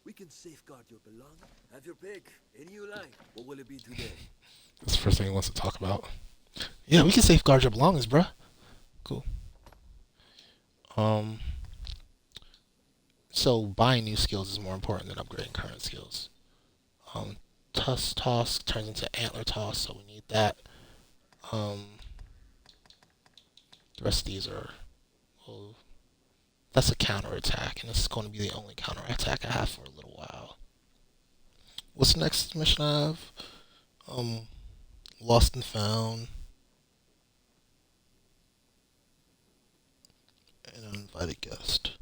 We can safeguard your belongings. Have your pick. Any you like. What will it be today? That's the first thing he wants to talk about. Yeah, we can safeguard your belongings, bruh. Cool. So buying new skills is more important than upgrading current skills. Tusk Toss turns into Antler Toss, so we need that. The rest of these are, well, that's a counter attack, and this is going to be the only counter attack I have for a little while. What's the next mission I have? Lost and Found. An uninvited guest.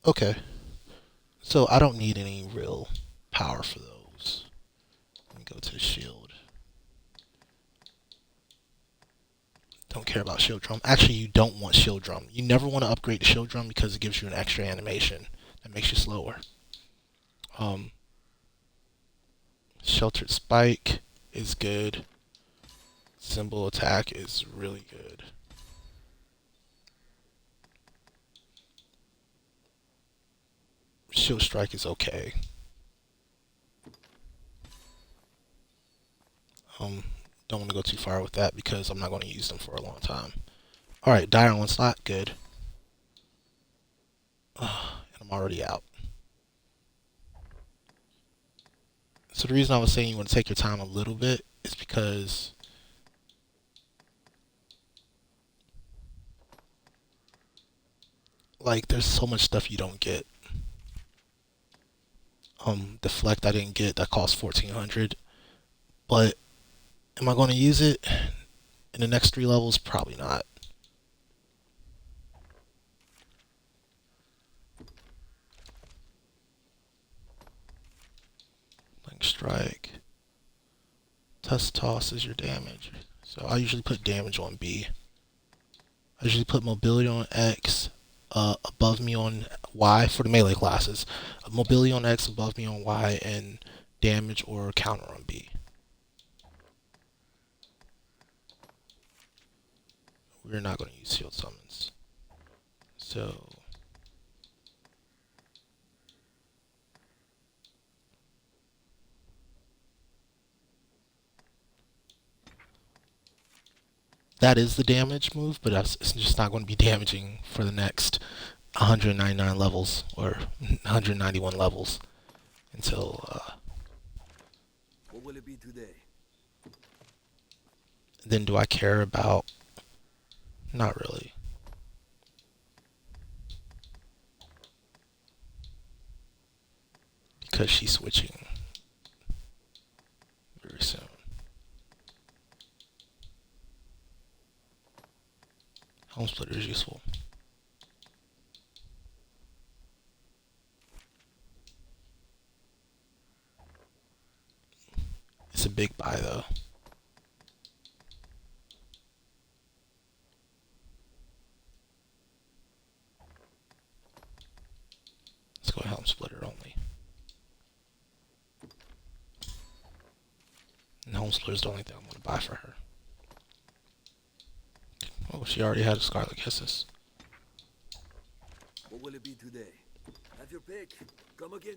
Okay. So I don't need any real power for those. Let me go to the shield. Don't care about shield drum. Actually, you don't want shield drum. You never want to upgrade the shield drum because it gives you an extra animation that makes you slower. Sheltered Spike is good. Symbol attack is really good. Shield Strike is okay. Don't want to go too far with that because I'm not going to use them for a long time. Alright, Dire Onslaught, good. And I'm already out. So the reason I was saying you want to take your time a little bit is because like there's so much stuff you don't get. Deflect I didn't get, that cost 1400. But am I going to use it in the next 3 levels? Probably not. Link Strike. Tusk Toss is your damage. So I usually put damage on B. I usually put mobility on X, above me on Y for the melee classes. Mobility on X, above me on Y, and damage or counter on B. We're not going to use shield summons. So that is the damage move, but it's just not going to be damaging for the next 199 levels or 191 levels until what will it be today? Then do I care about? Not really. Because she's switching very soon. Home Splitter is useful. It's a big buy though. Let's go Helm Splitter only. And Helm Splitter is the only thing I'm going to buy for her. Oh, she already had a Scarlet Kisses. What will it be today? Have your pick. Come again.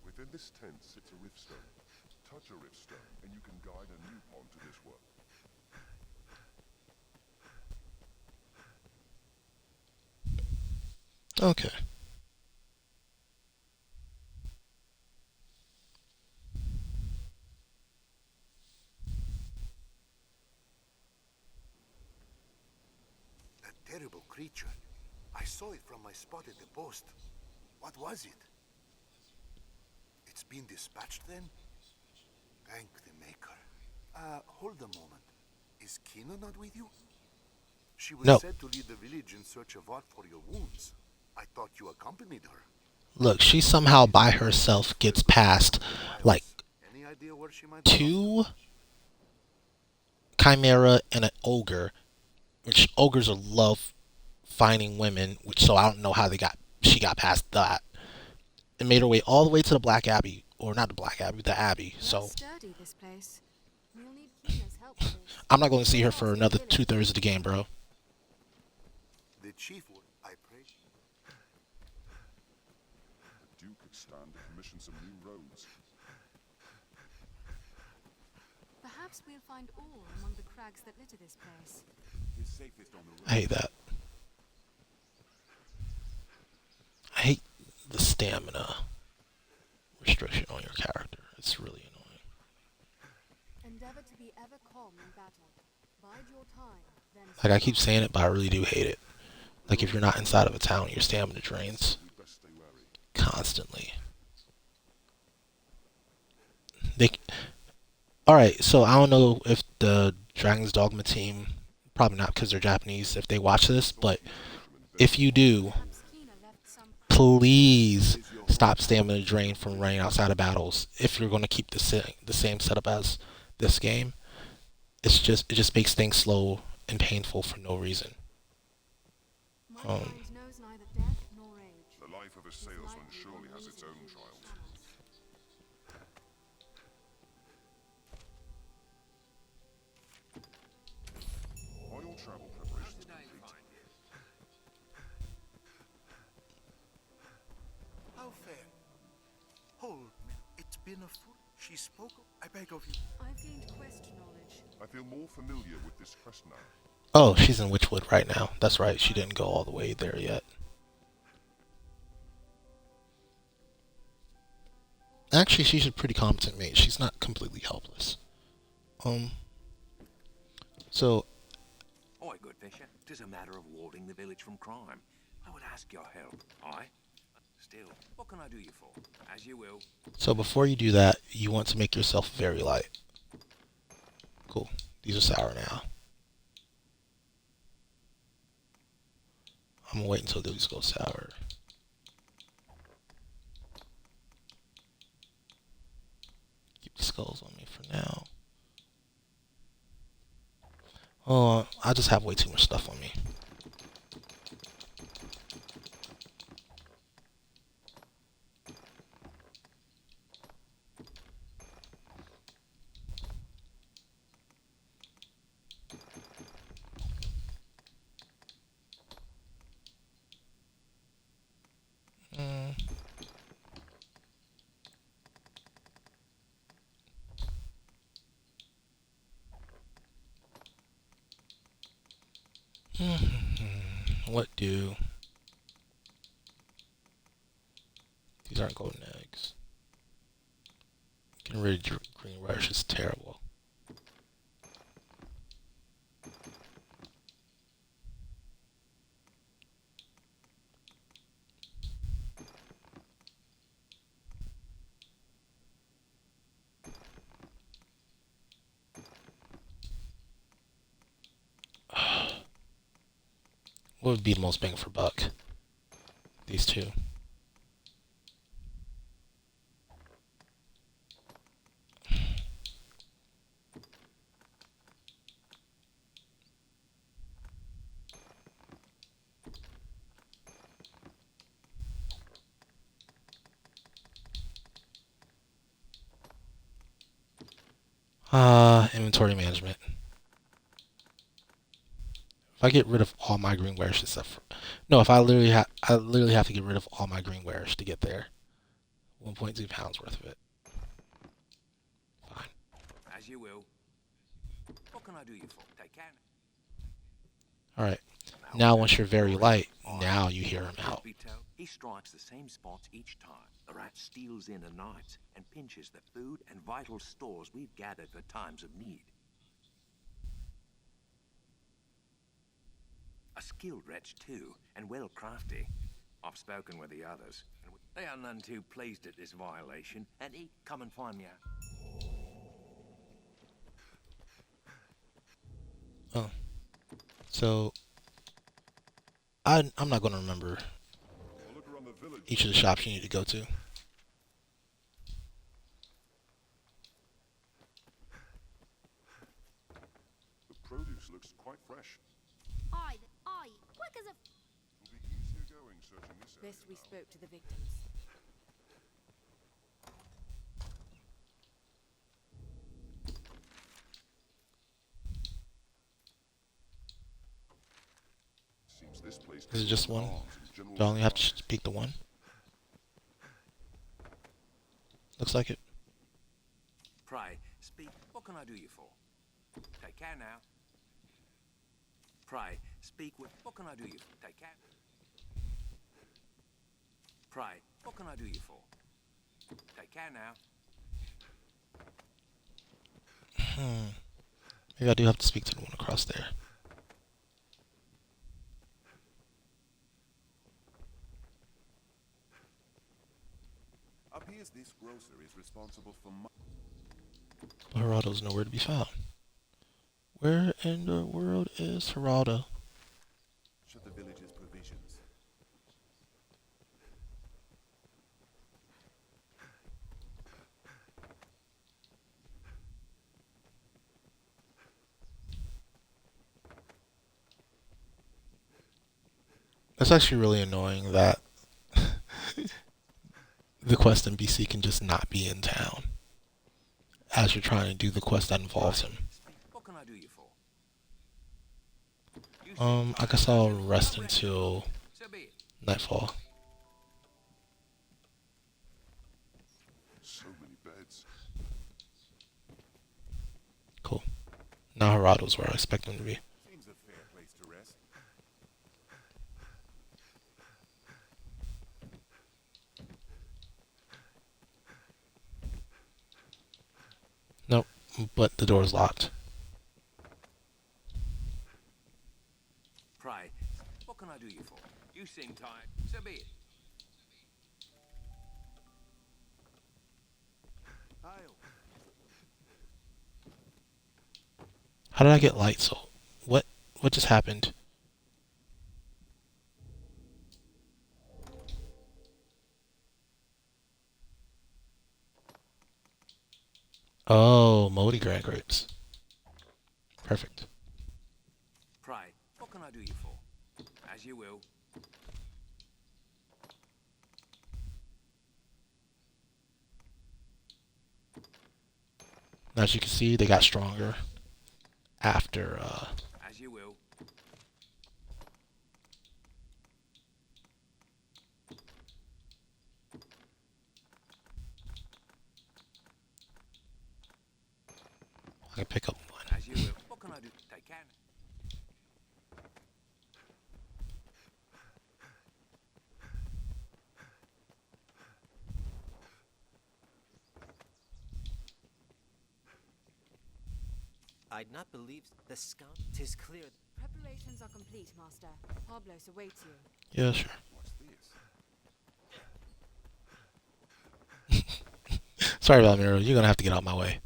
Within this tent sits a riftstone. Touch a riftstone, and you can guide a new pawn to this work. Okay. That terrible creature. I saw it from my spot at the post. What was it? It's been dispatched then? Thank the Maker. Hold a moment. Is Kina not with you? She was No. said to lead the village in search of art for your wounds. I thought you accompanied her. Look, she somehow by herself gets past like Any idea where she might 2 Chimera and an Ogre, which Ogres are love finding women, which so I don't know how she got past that. And made her way all the way to the Black Abbey, or not the Black Abbey, the Abbey. So Sturdy, this place. We'll need Kina's help with this. I'm not going to see her for another 2/3 of the game, bro. The chief would, I pray. The Duke could stand to commission some new roads. Perhaps we'll find ore among the crags that litter this place. It's safest on the road. I hate that. I hate the stamina restriction on your character. It's really annoying. Endeavor to be ever calm in battle. Bide your time, then Like, I keep saying it, but I really do hate it. Like, if you're not inside of a town, your stamina drains constantly. Alright, so I don't know if the Dragon's Dogma team, probably not because they're Japanese, if they watch this, but if you do, please stop stamina drain from running outside of battles if you're going to keep the same setup as this game. It just makes things slow and painful for no reason. The life of a salesman surely has its own trials. Are your travel preparations complete? How fair. Hold me. It's been a fool. She spoke. I beg of you. I've gained quest knowledge. I feel more familiar with this quest now. Oh, she's in Witchwood right now. That's right, she didn't go all the way there yet. Actually, she's a pretty competent mate. She's not completely helpless. So... Oi, good fisher. 'Tis a matter of warding the village from crime. I would ask your help. Aye? Still, what can I do you for? As you will. So before you do that, you want to make yourself very light. Cool. These are sour now. I'm gonna wait until these go sour. Keep the skulls on me for now. Oh, I just have way too much stuff on me. What do? These aren't golden eggs. Getting rid of green radish is terrible. What would be the most bang for buck? These two. Inventory management. If I get rid of all my green wares stuff, no, if I literally have to get rid of all my green wares to get there. 1.2 pounds worth of it. Fine. As you will. What can I do you for? Take care. Alright. Now once you're very light, now you hear him out. He strikes the same spots each time. The rat steals in at night and pinches the food and vital stores we've gathered for times of need. A skilled wretch too, and well crafty. I've spoken with the others, and they are none too pleased at this violation, and he come and find me out. Oh. So I'm not gonna remember each of the shops you need to go to. The produce looks quite fresh. Aye, quick as a... It'll be easier going searching this area Best we now. spoke to the victims. Seems this place Is it just one? general Do I only have to speak the one? Looks like it. Pray, speak. What can I do you for? Take care now. Pray, speak with... What can I do you for? Take care. Pray, What can I do you for? Take care now. Maybe I do have to speak to the one across there. Appears this grocer is responsible for Geraldo's nowhere to be found. Where in the world is Geraldo? Shut the village's provisions. It's actually really annoying that the quest NPC can just not be in town as you're trying to do the quest that involves him. What can I do you for? I guess I'll rest until So be it. nightfall. So many beds. Cool. Now Geraldo's where I expect him to be. Seems a fair place to rest. Nope, but the door's locked. Pray, what can I do you for? You seem tired. So be it. How did I get light soul? What just happened? Oh, Moldy Grand Grapes. Perfect. Pray, what can I do you for? As you will. As you can see, they got stronger after As you will. I can pick up one. As you will. What can I do? Take care. I'd not believe the scout. 'Tis clear. Preparations are complete, Master. Pablos awaits you. Yeah, sure. What's this? Sorry about Miro. You're gonna have to get out my way.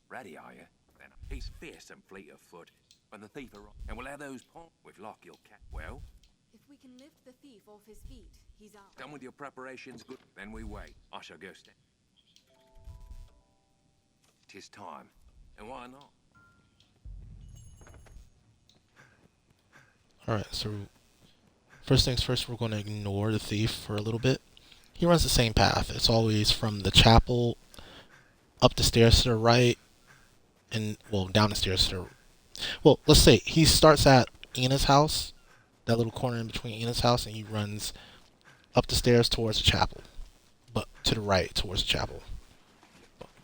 Ready, are you? Then he's fierce and fleet of foot. When the thief arrives, and we'll have those with lock your cat. Well, If we can lift the thief off his feet, he's out. done with your preparations, good. Then we wait. I shall go step. 'Tis time, and why not? Alright, so first things first, we're going to ignore the thief for a little bit. He runs the same path. It's always from the chapel up the stairs to the right, and, well, down the stairs to the... Well, let's say he starts at Ina's house, that little corner in between Ina's house, and he runs up the stairs towards the chapel, but to the right towards the chapel.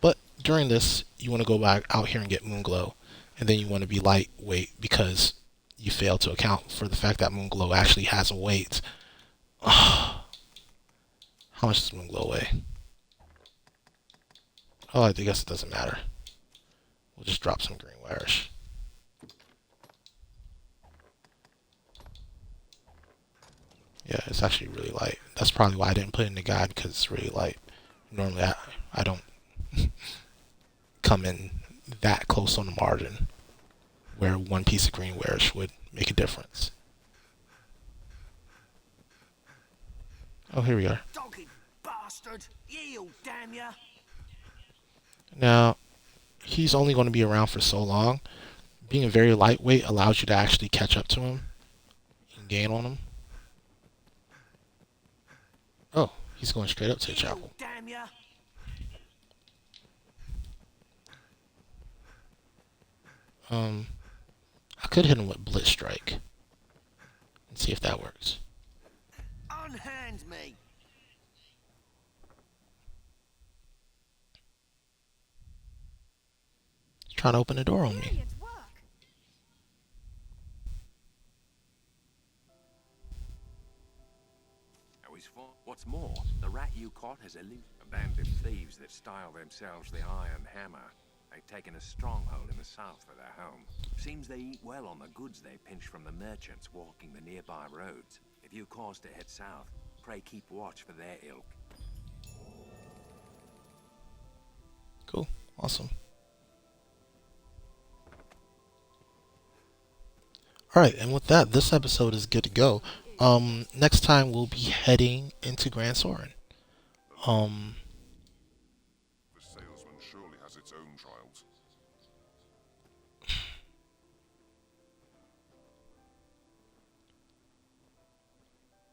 But during this, you want to go back out here and get Moonglow, and then you want to be lightweight because you fail to account for the fact that Moonglow actually has a weight. How much does Moonglow weigh? Oh, I guess it doesn't matter. We'll just drop some green warish. Yeah, it's actually really light. That's probably why I didn't put it in the guide, because it's really light. Normally, I don't come in that close on the margin where one piece of green warish would make a difference. Oh, here we are. Doggy bastard! Yield, damn ya! Now, he's only going to be around for so long. Being a very lightweight allows you to actually catch up to him and gain on him. Oh, he's going straight up to the chapel. Damn ya! I could hit him with Blitz Strike and see if that works. Unhand me! He's trying to open the door on me. Brilliant work. Now he's fought. What's more, the rat you caught has a band of thieves that style themselves the Iron Hammer. They've taken a stronghold in the south for their home. Seems they eat well on the goods they pinch from the merchants walking the nearby roads. If you cause to head south, pray keep watch for their ilk. Cool. Awesome. Alright, and with that, this episode is good to go. Next time we'll be heading into Grand Soren. The salesman surely has its own trials.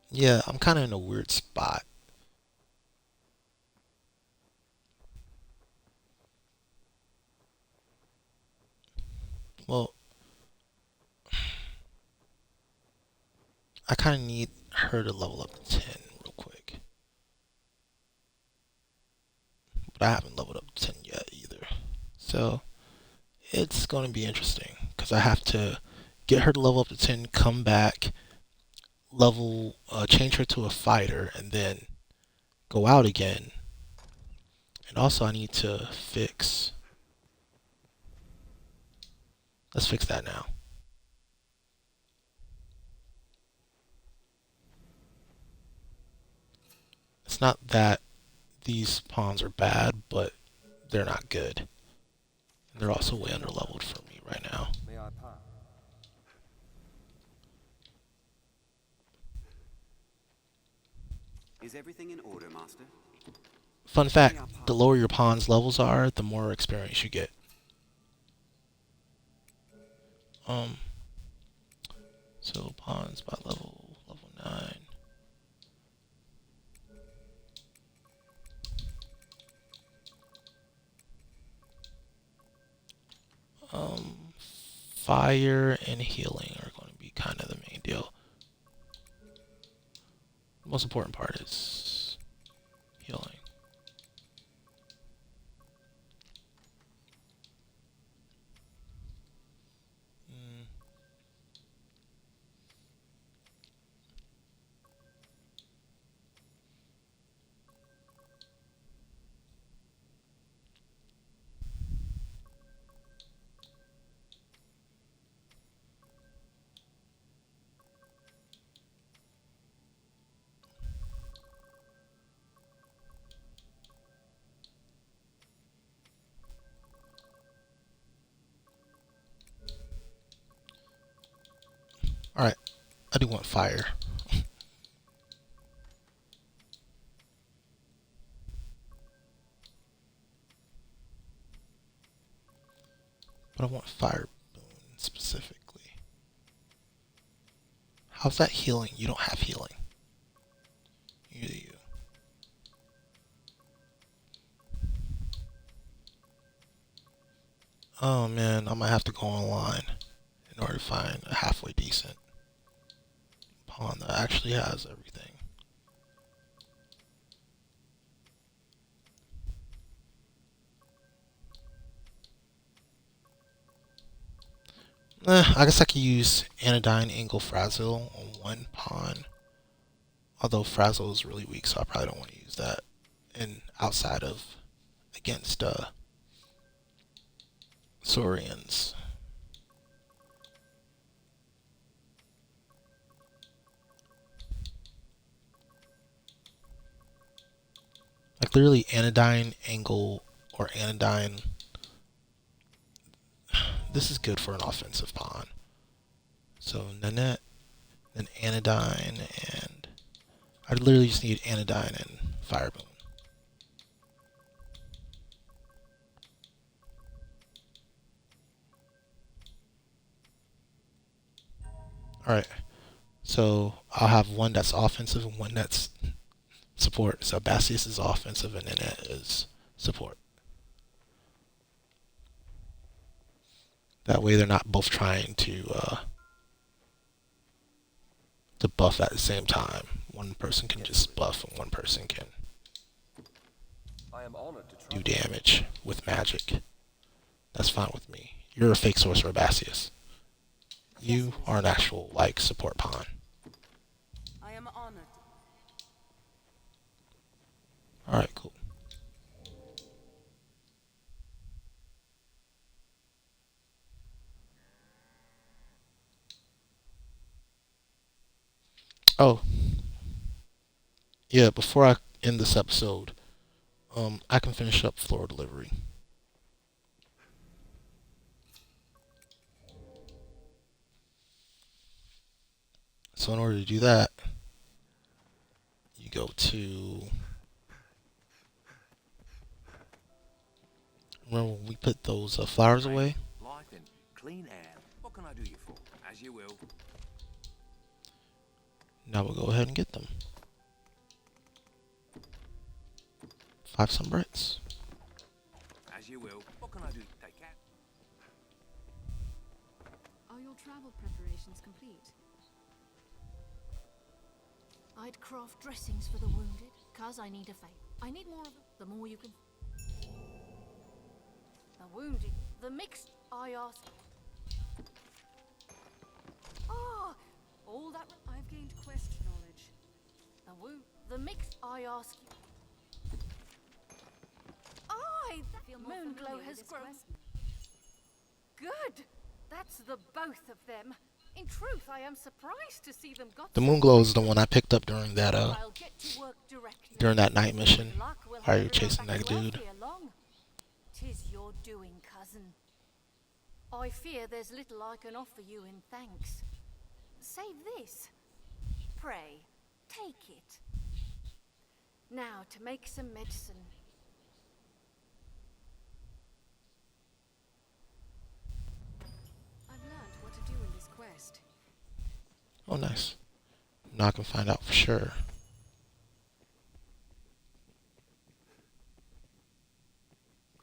Yeah, I'm kind of in a weird spot. Well, I kind of need her to level up to 10 real quick. But I haven't leveled up to 10 yet either. So, it's going to be interesting. Because I have to get her to level up to 10, come back, change her to a fighter, and then go out again. And also I need to fix... Let's fix that now. It's not that these pawns are bad, but they're not good. And they're also way underleveled for me right now. May I pass? Is everything in order, Master? Fun fact, the lower your pawn's levels are, the more experience you get. So pawns by level 9. Fire and healing are going to be kind of the main deal. The most important part is healing. Alright, I do want fire. But I want fire boon specifically. How's that healing? You don't have healing. You do you. Oh man, I might have to go online in order to find a halfway decent pawn that actually has everything. I guess I could use Anodyne Angle Frazzle on one pawn. Although Frazzle is really weak, so I probably don't want to use that. And outside of against Saurians. Like literally Anodyne Angle or Anodyne. This is good for an offensive pawn. So Nanette, then Anodyne, and I literally just need Anodyne and Fireboom. Alright, so I'll have one that's offensive and one that's support. So Bassius is offensive and Nanette is support. That way they're not both trying to buff at the same time. One person can just buff and one person can I am honored to do damage with magic. That's fine with me. You're a fake sorcerer, Bassius. You are an actual, like, support pawn. I am honored. Alright, cool. Oh. Yeah, before I end this episode, I can finish up floor delivery. So in order to do that, you go to... Remember when we put those flowers away? Light and clean air. What can I do you for? As you will. Now we'll go ahead and get them. 5 Sunbrites. As you will. What can I do? Take care. Are your travel preparations complete? I'd craft dressings for the wounded, cause I need a favor. I need more of them. The more you can. The wounded, the mixed. I ask. Ah, all that. I've gained quest knowledge. The mixed. I ask you. The Moonglow has grown. Good. That's the both of them. In truth, I am surprised to see them got. The Moonglow is the one I picked up during that night mission. While you're chasing that dude. 'Tis your doing, cousin. I fear there's little I can offer you in thanks. Save this. Pray, take it. Now to make some medicine. I've learned what to do in this quest. Oh, nice. Now I can find out for sure.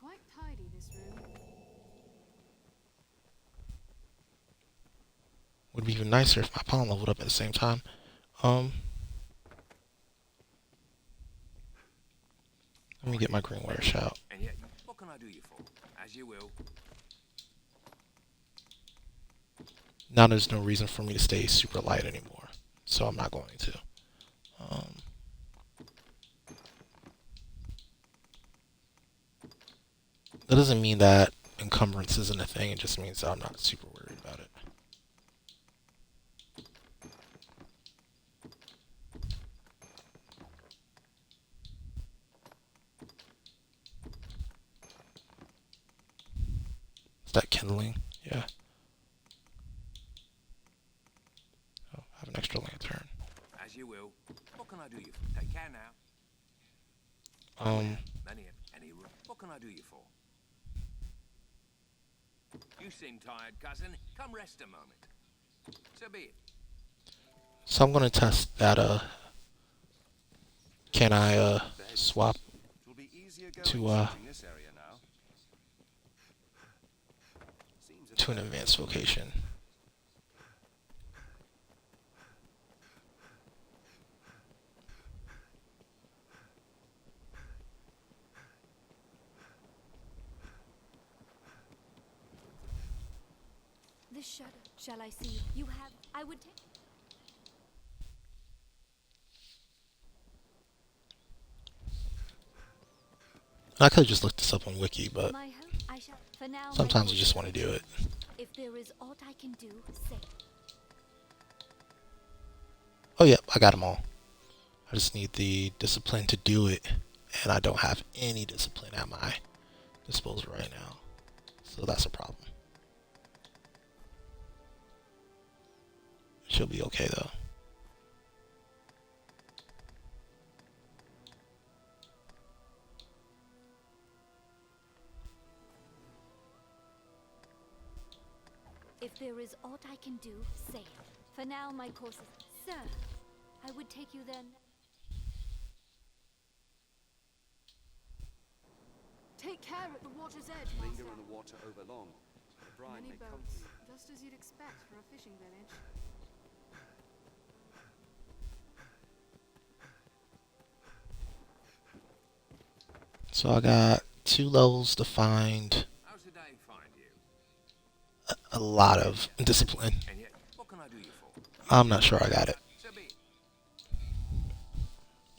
Quite tidy, this room. Would be even nicer if my pawn leveled up at the same time. Let me get my green wire shout. And yet, what can I do you for? As you will. Now there's no reason for me to stay super light anymore, so I'm not going to. That doesn't mean that encumbrance isn't a thing, it just means that I'm not super worried about it. Is that kindling? Yeah. Oh, I have an extra lantern. As you will. What can I do you for? Take care now. What can I do you for? You seem tired, cousin. Come rest a moment. So be it. So I'm gonna test that can I swap to an advanced vocation. This shadow, shall I see? You have. I would take. I could have just looked this up on Wiki, but My hope, I shall. For now, sometimes you just want to do it. If there is aught I can do, say. Oh yeah, I got them all. I just need the discipline to do it, and I don't have any discipline at my disposal right now, so that's a problem. She'll be okay though. If there is aught I can do, say it. For now, my course is. Sir, I would take you then. Take care at the water's edge, Linger master. on the water over long. The brine Many may come boats, to you. just as you'd expect for a fishing village. So I got 2 levels to find How's the day find you? a lot of discipline. And yet, what can I do you for? I'm not sure I got it, So be it.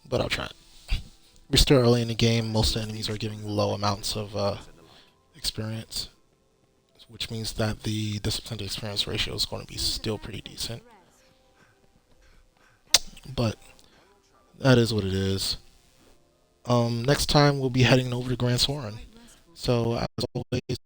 but I'll try it. We're still early in the game. Most enemies are giving low amounts of experience, which means that the discipline to experience ratio is going to be still pretty decent. But that is what it is. Next time we'll be heading over to Grand Soren. So as always,